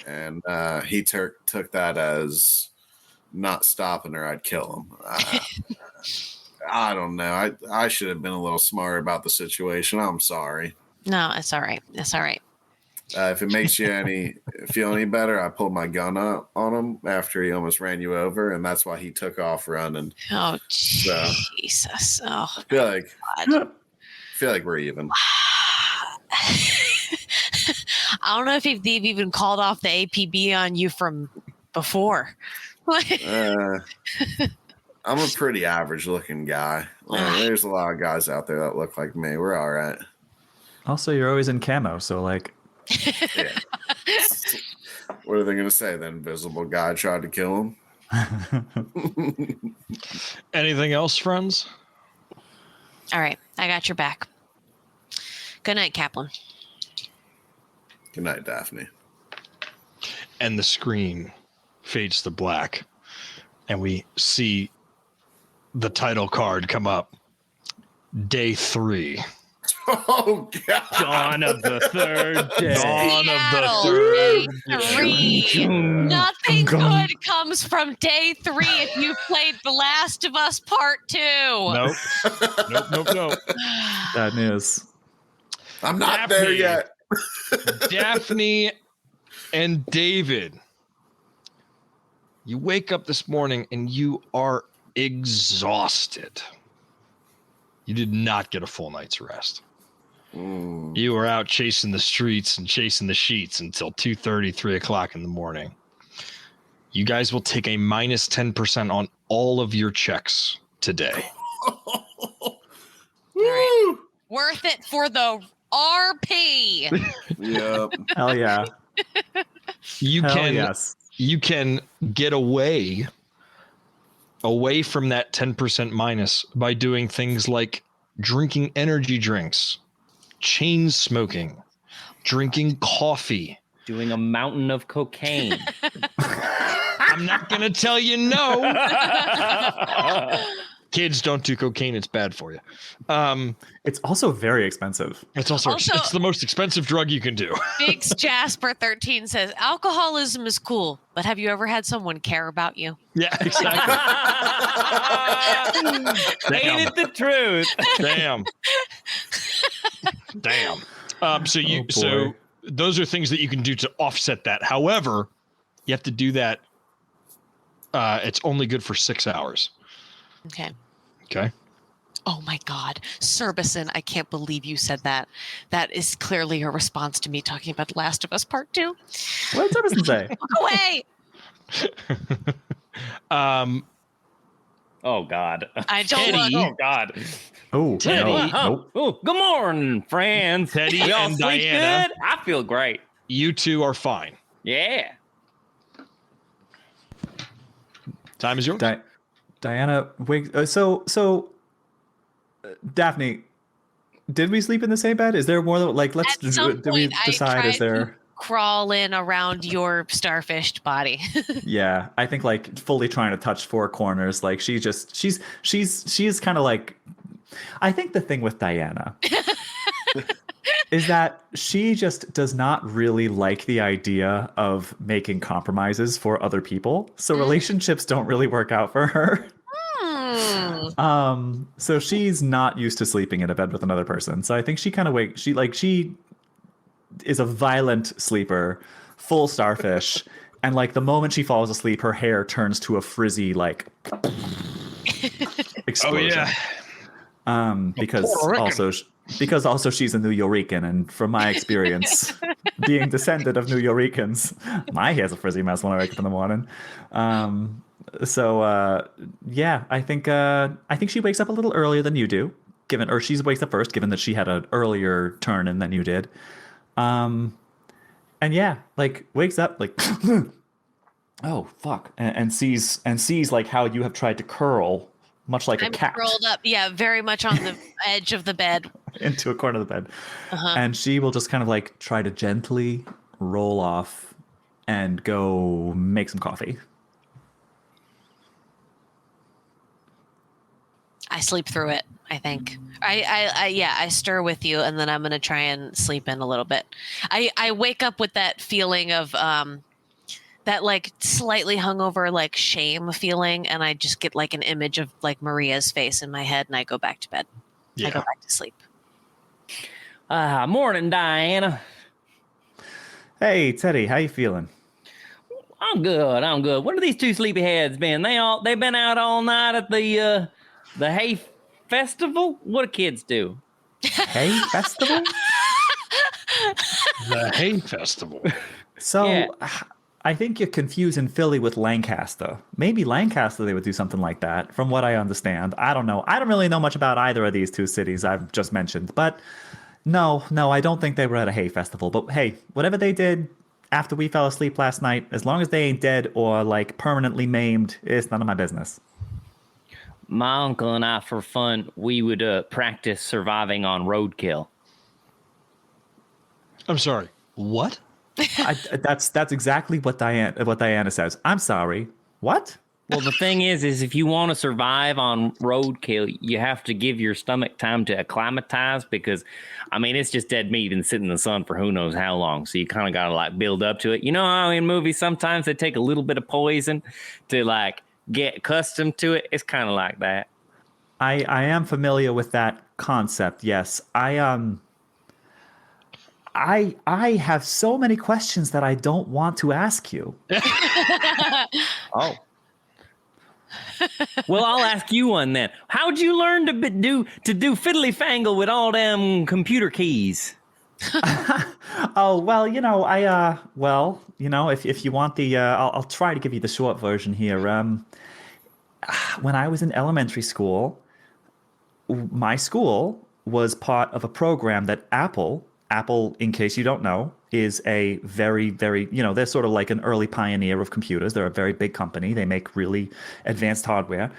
and he took that as not stopping her, I'd kill him. I don't know. I should have been a little smarter about the situation. I'm sorry. No, it's all right. It's all right. If it makes you feel any better, I pulled my gun up on him after he almost ran you over, and that's why he took off running. Oh, Jesus! Oh, I feel like we're even. I don't know if they've even called off the APB on you from before. I'm a pretty average-looking guy. There's a lot of guys out there that look like me. We're all right. Also, you're always in camo, so like. Yeah. What are they going to say? The invisible guy tried to kill him? Anything else, friends? All right. I got your back. Good night, Kaplan. Good night, Daphne. And the screen fades to black, and we see the title card come up. Day 3. Oh, God. Dawn of the third day. Dawn Seattle, of the day third. 3. Nothing good comes from day 3 if you played The Last of Us Part 2. Nope. Bad news. I'm not Daphne. there yet. Daphne and David, you wake up this morning and you are exhausted. You did not get a full night's rest. You were out chasing the streets and chasing the sheets until 2:30, 3 o'clock in the morning. You guys will take a minus 10% on all of your checks today. Right. Worth it for the RP. Yep. Hell yeah. You can get away from that 10% minus by doing things like drinking energy drinks, chain smoking, drinking coffee, Doing a mountain of cocaine. I'm not going to tell you no. Kids, don't do cocaine. It's bad for you. It's also very expensive. It's the most expensive drug you can do. Biggs Jasper 13 says, alcoholism is cool, but have you ever had someone care about you? Yeah, exactly. Ain't it the truth? Damn. So those are things that you can do to offset that. However, you have to do that. It's only good for 6 hours. Okay. Oh my God. Serbison, I can't believe you said that. That is clearly a response to me talking about The Last of Us Part 2. What did Serbison say? Look away. Oh God. I don't Eddie. look. Oh God. Oh, Teddy. no, nope. Oh, good morning, friends. Teddy We all and sleep Diana. good? I feel great. You two are fine. Yeah. Time is yours. Diana wakes. Daphne, did we sleep in the same bed? Is there more than like? Let's. At some Did we point, I decide? tried Is there? crawl in around your starfished body. Yeah, I think like fully trying to touch four corners. Like she is kind of like. I think the thing with Diana is that she just does not really like the idea of making compromises for other people. So relationships don't really work out for her. So she's not used to sleeping in a bed with another person. So I think she kind of she is a violent sleeper, full starfish, and like the moment she falls asleep, her hair turns to a frizzy like explosion. Oh yeah. Because also she's a New Yorican, and from my experience, being descendant of New Yoricans, my hair's a frizzy mess when I wake up in the morning. Yeah, I think she wakes up a little earlier than you do, or she wakes up first, given that she had an earlier turn in than you did. And yeah, like wakes up like, oh fuck, and sees like how you have tried to curl, much like a cat, curled up, yeah, very much on the edge of the bed, into a corner of the bed, Uh-huh. and she will just kind of like try to gently roll off and go make some coffee. I sleep through it. I think I stir with you, and then I'm gonna try and sleep in a little bit. I wake up with that feeling of that like slightly hungover, like shame feeling, and I just get like an image of like Maria's face in my head, and I go back to bed. Yeah. I go back to sleep. Morning, Diana. Hey Teddy, how you feeling? I'm good. What are these two sleepyheads been? They've been out all night at the hay festival? What do kids do? Hay festival? The hay festival. So Yeah. I think you're confusing Philly with Lancaster. Maybe Lancaster they would do something like that, from what I understand. I don't know. I don't really know much about either of these two cities I've just mentioned. But no, I don't think they were at a hay festival. But hey, whatever they did after we fell asleep last night, as long as they ain't dead or like permanently maimed, it's none of my business. My uncle and I, for fun, we would practice surviving on roadkill. I'm sorry. What? That's exactly what Diana says. I'm sorry. What? Well, the thing is if you want to survive on roadkill, you have to give your stomach time to acclimatize because, I mean, it's just dead meat and sit in the sun for who knows how long. So you kind of got to like build up to it. You know how in movies sometimes they take a little bit of poison to like get accustomed to it? It's kind of like that. I am familiar with that concept. Yes. I have so many questions that I don't want to ask you. Oh. Well, I'll ask you one then. How'd you learn to do fiddly fangle with all them computer keys? Oh, well, if you want the, I'll try to give you the short version here. When I was in elementary school, my school was part of a program that Apple, in case you don't know, is a very, very, they're sort of like an early pioneer of computers. They're a very big company. They make really advanced hardware.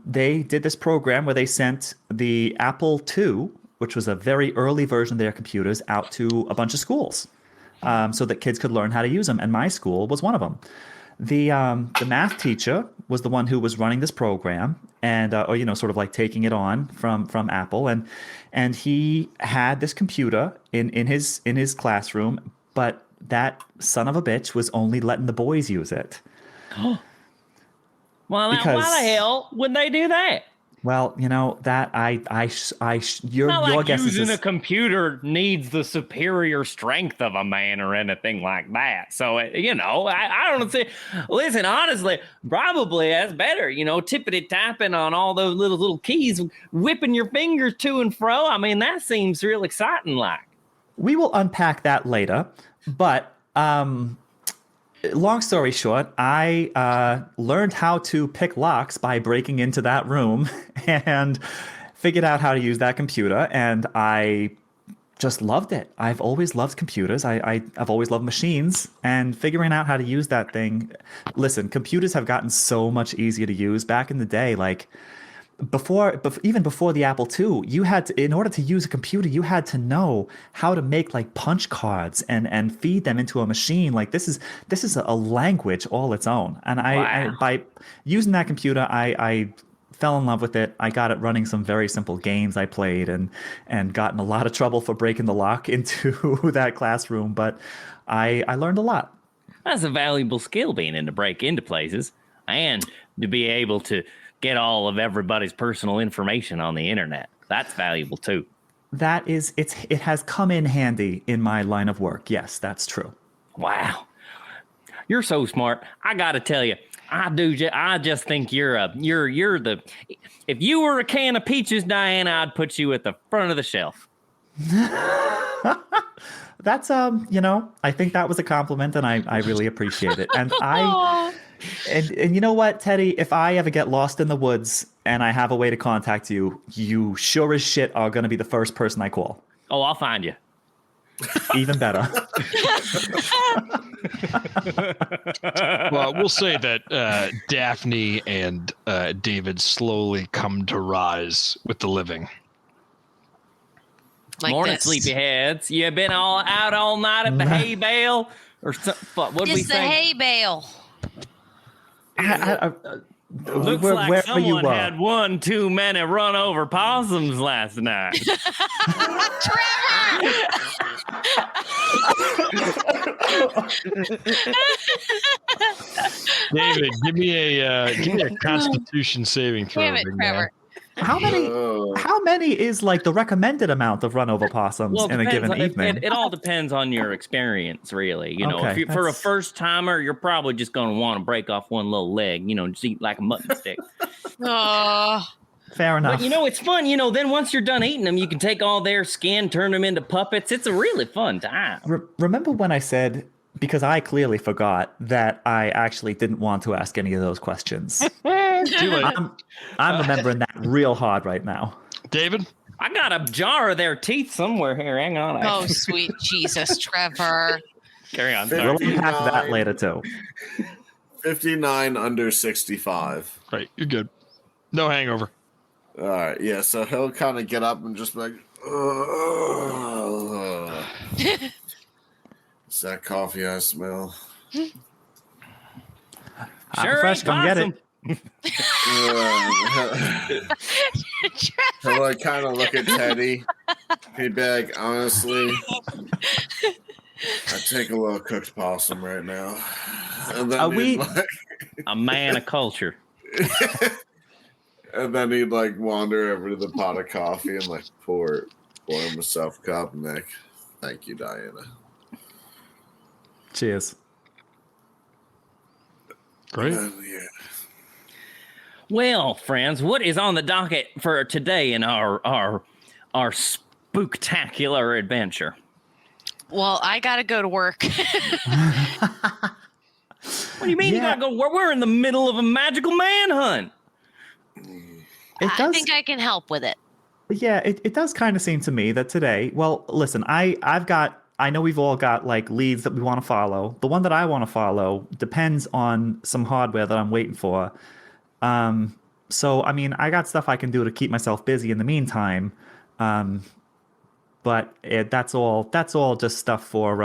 They did this program where they sent the Apple II, which was a very early version of their computers, out to a bunch of schools so that kids could learn how to use them. And my school was one of them. The math teacher was the one who was running this program and sort of like taking it on from Apple, and he had this computer in his classroom, but that son of a bitch was only letting the boys use it. Well, why the hell would they do that? Well, your Not like guess using is a computer needs the superior strength of a man or anything like that. So, I don't say, listen, honestly, probably that's better, tippity tapping on all those little keys, whipping your fingers to and fro. I mean, that seems real exciting like. We will unpack that later, but long story short, I learned how to pick locks by breaking into that room and figured out how to use that computer, and I just loved it. I've always loved computers. I've always loved machines, and figuring out how to use that thing. Listen, computers have gotten so much easier to use. Back in the day, like even before the Apple II, you had to, in order to use a computer, you had to know how to make like punch cards and feed them into a machine. Like this is a language all its own. And I by using that computer, I fell in love with it. I got it running some very simple games I played and got in a lot of trouble for breaking the lock into that classroom. But I learned a lot. That's a valuable skill, being able to break into places and to be able to get all of everybody's personal information on the internet. That's valuable too. It has come in handy in my line of work. Yes, that's true. Wow. You're so smart. I got to tell you, I just think you're the, if you were a can of peaches, Diana, I'd put you at the front of the shelf. That's I think that was a compliment, and I really appreciate it. And and you know what, Teddy, if I ever get lost in the woods and I have a way to contact you, you sure as shit are going to be the first person I call. Oh, I'll find you. Even better. Well, we'll say that Daphne and David slowly come to rise with the living. Like Morning, this. sleepyheads. You been all out all night at the hay bale? Or what do we It's the think? hay bale. Looks like wherever someone you were. had one too many run over possums last night. David, give me a Constitution saving throw. Damn it, big Trevor. man. How many is like the recommended amount of run over possums Well, in a given evening? It all depends on your experience, really. You know, Okay, for a that's- first timer, you're probably just going to want to break off one little leg. You know, just eat like a mutton stick. Oh, Fair enough. But it's fun. Then once you're done eating them, you can take all their skin, turn them into puppets. It's a really fun time. Remember when I said, because I clearly forgot, that I actually didn't want to ask any of those questions. Too late. I'm remembering that real hard right now. David? I got a jar of their teeth somewhere here. Hang on. oh, sweet Jesus, Trevor. Carry on. We'll Sorry. unpack that later too. 59 under 65. Right, you're good. No hangover. All right, yeah. So he'll kind of get up and just be like, "Ugh." It's that coffee I smell. Sure, fresh, come get it. He'll like kind of look at Teddy. He'd be like, honestly, I take a little cooked possum right now. And then he'd like, A man of culture. and then he'd like wander over to the pot of coffee and like pour himself a cup and like, thank you, Diana. Cheers. Great. Yeah. Well, friends, what is on the docket for today in our spooktacular adventure? Well, I got to go to work. What do you mean you gotta go? We're in the middle of a magical manhunt. I think I can help with it. Yeah, it does kind of seem to me that today, well, listen, I know we've all got like leads that we want to follow. The one that I want to follow depends on some hardware that I'm waiting for. So, I mean, I got stuff I can do to keep myself busy in the meantime. But that's all just stuff for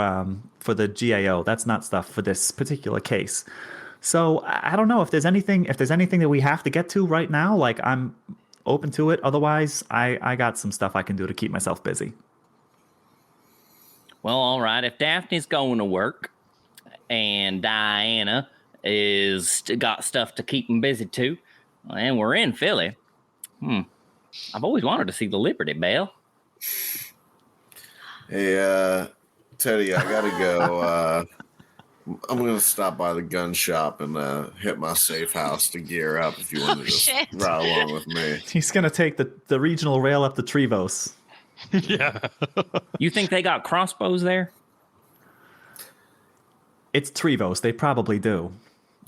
the GAO. That's not stuff for this particular case. So I don't know if there's anything that we have to get to right now. Like, I'm open to it. Otherwise, I got some stuff I can do to keep myself busy. Well, all right. If Daphne's going to work and Diana is got stuff to keep them busy too, and we're in Philly. I've always wanted to see the Liberty Bell. Hey, Teddy, I gotta go. I'm gonna stop by the gun shop and hit my safe house to gear up. If you want to just shit. ride along with me. He's gonna take the regional rail up to Trevos. Yeah. You think they got crossbows there? It's Trevos. They probably do.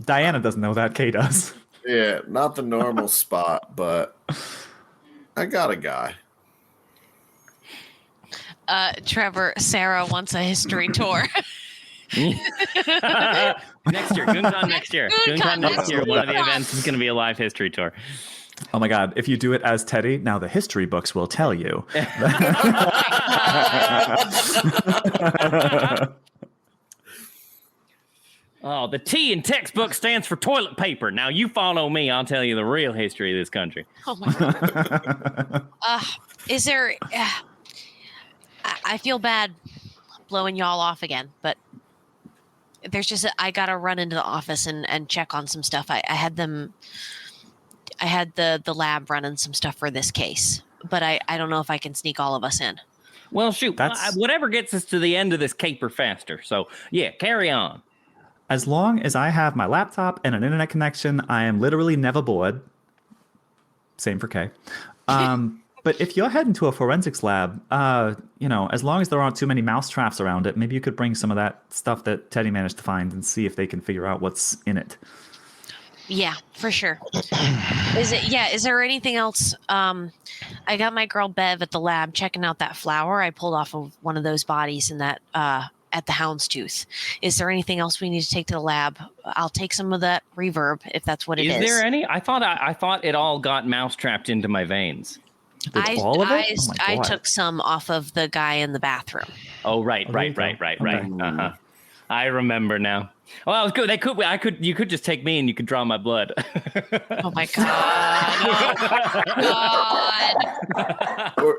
Diana doesn't know that. Kay does. Yeah, not the normal spot, but I got a guy. Trevor, Sarah wants a history tour. Next year, GoonCon next year. GoonCon next year. One of the events is going to be a live history tour. Oh my God! If you do it as Teddy, now the history books will tell you. Oh, the T in textbook stands for toilet paper. Now you follow me. I'll tell you the real history of this country. Oh my God. Is there? I feel bad blowing y'all off again, but there's just I gotta run into the office and check on some stuff. I had the lab running some stuff for this case, but I don't know if I can sneak all of us in. Well, shoot, whatever gets us to the end of this caper faster. So yeah, carry on. As long as I have my laptop and an internet connection, I am literally never bored. Same for Kay. But if you're heading to a forensics lab, as long as there aren't too many mouse traps around it, maybe you could bring some of that stuff that Teddy managed to find and see if they can figure out what's in it. Yeah, for sure. Is there anything else? I got my girl Bev at the lab checking out that flower I pulled off of one of those bodies in that at the Houndstooth. Is there anything else we need to take to the lab? I'll take some of that reverb if that's what it is. Is there any? I thought it all got mouse trapped into my veins. All of it? I took some off of the guy in the bathroom. Oh, right. Uh-huh. I remember now. Oh, that was good. You could just take me and you could draw my blood. Oh my God. Oh my God. Or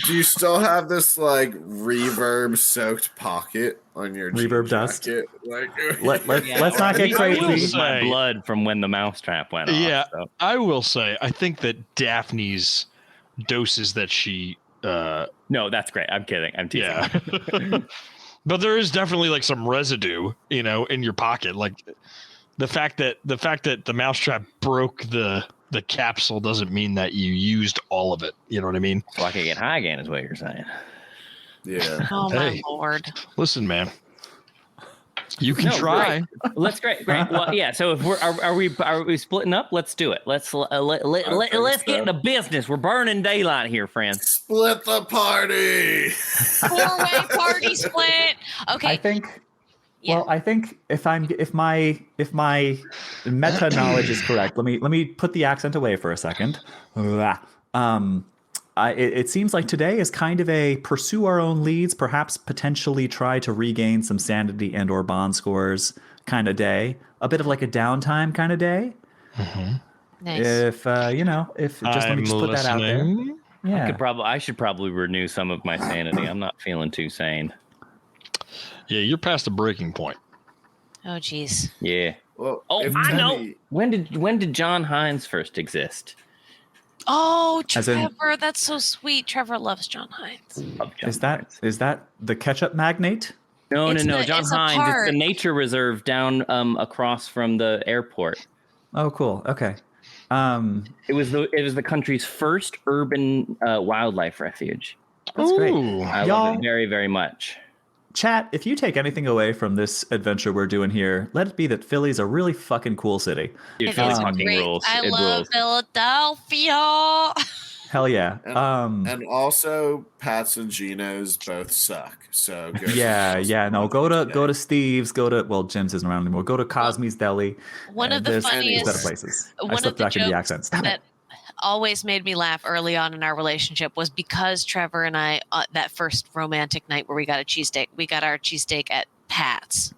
do you still have this like reverb soaked pocket on your reverb dust? Like, let's not get crazy. My blood from when the mousetrap went off. Yeah, so. I will say, I think that Daphne's doses that she no, that's great. I'm kidding. I'm teasing. Yeah. But there is definitely like some residue, in your pocket. Like the fact that the mousetrap broke the capsule doesn't mean that you used all of it. You know what I mean? So I can get high again is what you're saying. Yeah. Oh my Lord. Listen, man. You can try. Great. Let's great. Well, yeah. So if are we splitting up? Let's do it. Let's get into business. We're burning daylight here, friends. Split the party. 4-way party split. Okay. I think. Yeah. Well, I think if my meta knowledge is correct, let me put the accent away for a second. It seems like today is kind of a pursue our own leads, perhaps potentially try to regain some sanity and or bond scores kind of day. A bit of like a downtime kind of day. Mm-hmm. Nice. If let me just put that out there. Yeah. I should probably renew some of my sanity. I'm not feeling too sane. Yeah, you're past the breaking point. Oh, geez. Yeah. Well, I know. When did John Hines first exist? Oh, Trevor, that's so sweet. Trevor loves John Hines. Is that the ketchup magnate? No. John Hines. It's the nature reserve down across from the airport. Oh, cool. Okay. It was the country's first urban wildlife refuge. That's great. I love it very, very much. Chat, if you take anything away from this adventure we're doing here, let it be that Philly's a really fucking cool city. Dude, Philly fucking rules. I love Philadelphia. Hell yeah. And also, Pat's and Gino's both suck. So go go to Steve's. Jim's isn't around anymore. Go to Cosme's Deli. One of the funniest better places. One of the jokes that always made me laugh early on in our relationship was because Trevor and I, that first romantic night where we got our cheesesteak at Pat's.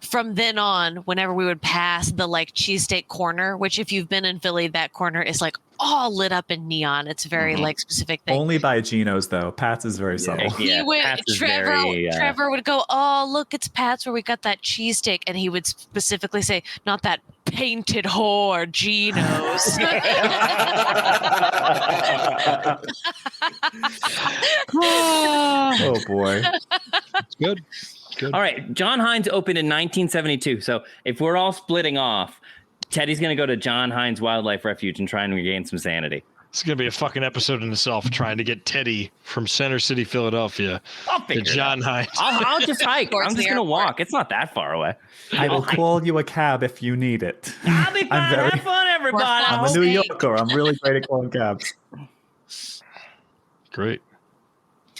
From then on, whenever we would pass the like cheesesteak corner, which if you've been in Philly, that corner is like all lit up in neon. It's very like specific thing. Only by Gino's though. Pat's is very subtle. Yeah, Trevor would go, "Oh, look, it's Pat's where we got that cheesesteak," and he would specifically say, "Not that painted whore, Gino's." Oh boy. It's good. Good. All right, John Hines opened in 1972. So if we're all splitting off, Teddy's going to go to John Hines Wildlife Refuge and try and regain some sanity. It's going to be a fucking episode in itself trying to get Teddy from Center City, Philadelphia to John Hines. I'll just hike. I'm just going to walk. It's not that far away. I will call you a cab if you need it. I'll be fine. Have fun, everybody. I'm a New Yorker. I'm really great at calling cabs. Great.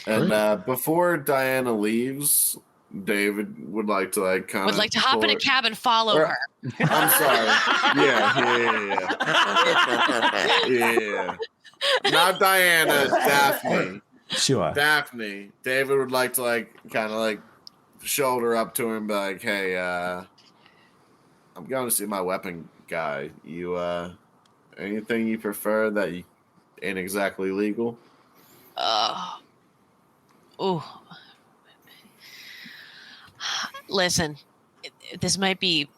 And before Diana leaves, David would like to Would like to hop in a cab and follow her. I'm sorry. Yeah. Not Diana, Daphne. Sure. Daphne. David would like to kind of shoulder up to him and be like, hey, I'm going to see my weapon guy. You anything you prefer that you ain't exactly legal? Listen, this might be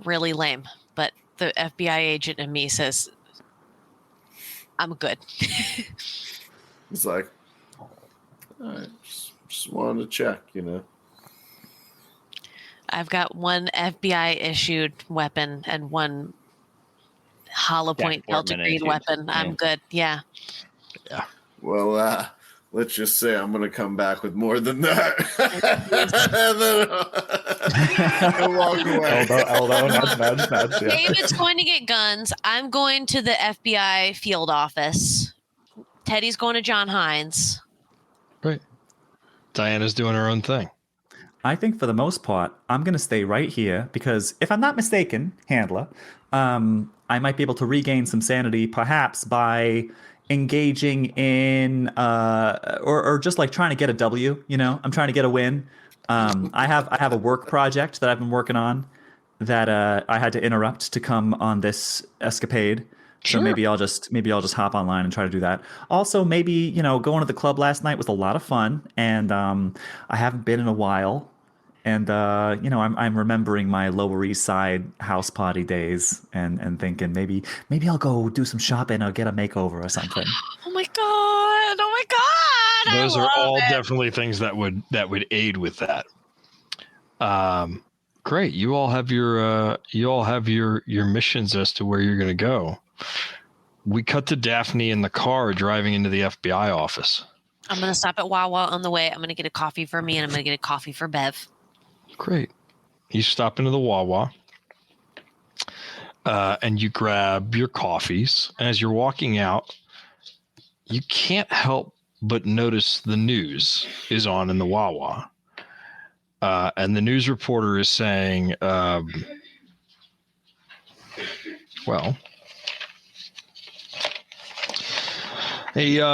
really lame, but the FBI agent in me says I'm good. He's like, all right, just wanted to check, I've got one FBI issued weapon and one hollow point Delta Green weapon. I'm good. Yeah. Yeah. Well, let's just say I'm going to come back with more than that. And walk away. Although, nudge. Yeah. David's going to get guns. I'm going to the FBI field office. Teddy's going to John Hines. Right. Diana's doing her own thing. I think for the most part, I'm going to stay right here because if I'm not mistaken, Handler, I might be able to regain some sanity perhaps by engaging in or just trying to get a W, I'm trying to get a win. I have a work project that I've been working on that I had to interrupt to come on this escapade. Sure. So maybe I'll just hop online and try to do that. Also, maybe, going to the club last night was a lot of fun, and I haven't been in a while. And I'm remembering my Lower East Side house party days and thinking maybe I'll go do some shopping or get a makeover or something. Oh my god. Those are all definitely things that would aid with that. Great. You all have your missions as to where you're going to go. We cut to Daphne in the car driving into the FBI office. I'm going to stop at Wawa on the way. I'm going to get a coffee for me and I'm going to get a coffee for Bev. Great. You stop into the Wawa and you grab your coffees. As you're walking out, you can't help but notice the news is on in the Wawa. And the news reporter is saying, a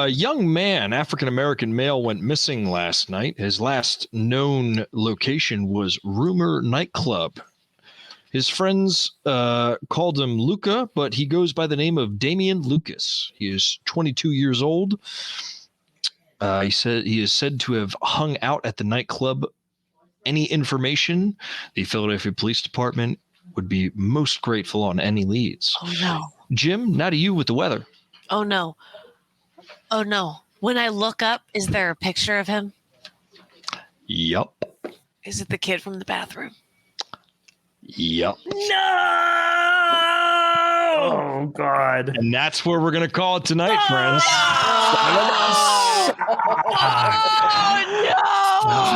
young man, African-American male, went missing last night. His last known location was Rumor Nightclub. His friends called him Luca, but he goes by the name of Damian Lucas. He is 22 years old. He is said to have hung out at the nightclub. Any information, the Philadelphia Police Department would be most grateful on any leads. Oh, no. Jim, now to you with the weather. Oh, no. When I look up, is there a picture of him? Yup. Is it the kid from the bathroom? Yep. No! Oh, God. And that's where we're going to call it tonight, friends. Oh, no!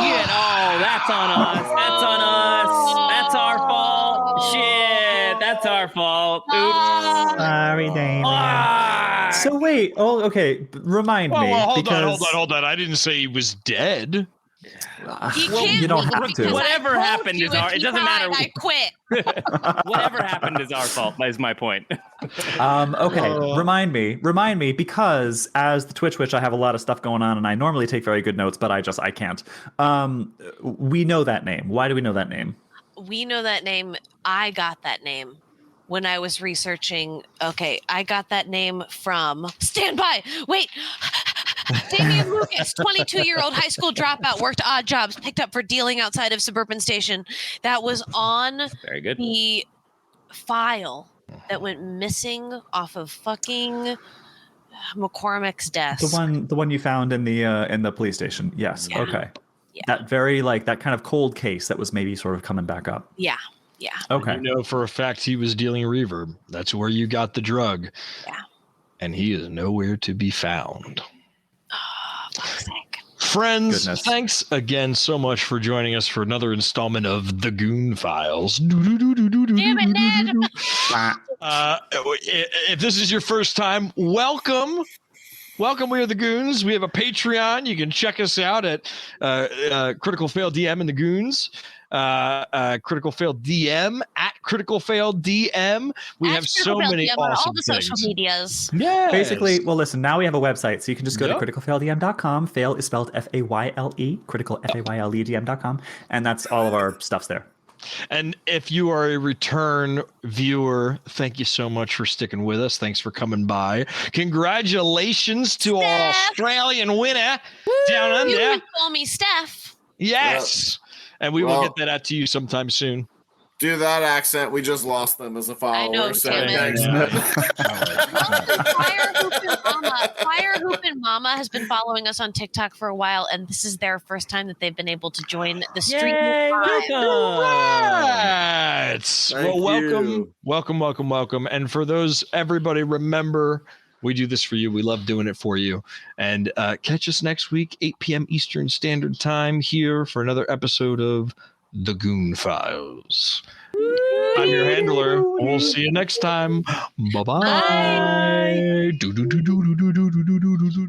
Shit. Oh, that's on us. That's on us. That's our fault. Shit. That's our fault. Oops. Sorry, Damien. Ah! So wait. Oh, okay. Remind me. Hold on. I didn't say he was dead. You don't have to. Whatever happened is our. It doesn't matter. I quit. Whatever happened is our fault. Is my point. Okay. Remind me, because as the Twitch Witch, I have a lot of stuff going on, and I normally take very good notes, but I can't. We know that name. Why do we know that name? We know that name. I got that name when I was researching. Okay, I got that name from. Stand by. Wait. Damian Lucas, 22-year-old high school dropout, worked odd jobs, picked up for dealing outside of Suburban Station. That was on Very good. the file that went missing off of fucking McCormick's desk. The one you found in the police station. Yes. Yeah. Okay. Yeah. That very that kind of cold case that was maybe sort of coming back up. Yeah. Okay. You know for a fact he was dealing reverb. That's where you got the drug. Yeah. And he is nowhere to be found. Fuck's sake. Friends, Goodness. Thanks again so much for joining us for another installment of the Goon Files. Damn it, Ned! If this is your first time, welcome. welcome. We are the Goons. We have a Patreon. You can check us out at Critical Fail DM and the Goons. Critical Fail DM at Critical Fail DM. We At have so Critical Fail many DM on awesome all the social things. medias. Yeah. Basically, well, listen, now we have a website, so you can just go Yep. to criticalfaildm.com. Fail is spelled Fayle, critical FAYLE, and that's all of our stuff's there. And if you are a return viewer, thank you so much for sticking with us. Thanks for coming by. Congratulations to our Steph. Australian winner down You under. can call me Steph. Yes. And we will get that out to you sometime soon. Do that accent. We just lost them as a follower. I know, So damn it. thanks. Fire Hoop and Mama has been following us on TikTok for a while, and this is their first time that they've been able to join the stream. Yay, live. Right. Thank welcome, you. welcome. And for those, everybody, remember, we do this for you. We love doing it for you. And catch us next week, 8 p.m. Eastern Standard Time here for another episode of The Goon Files. I'm your handler. We'll see you next time. Bye-bye. Bye. Do, do, do, do, do, do, do, do, do, do, do.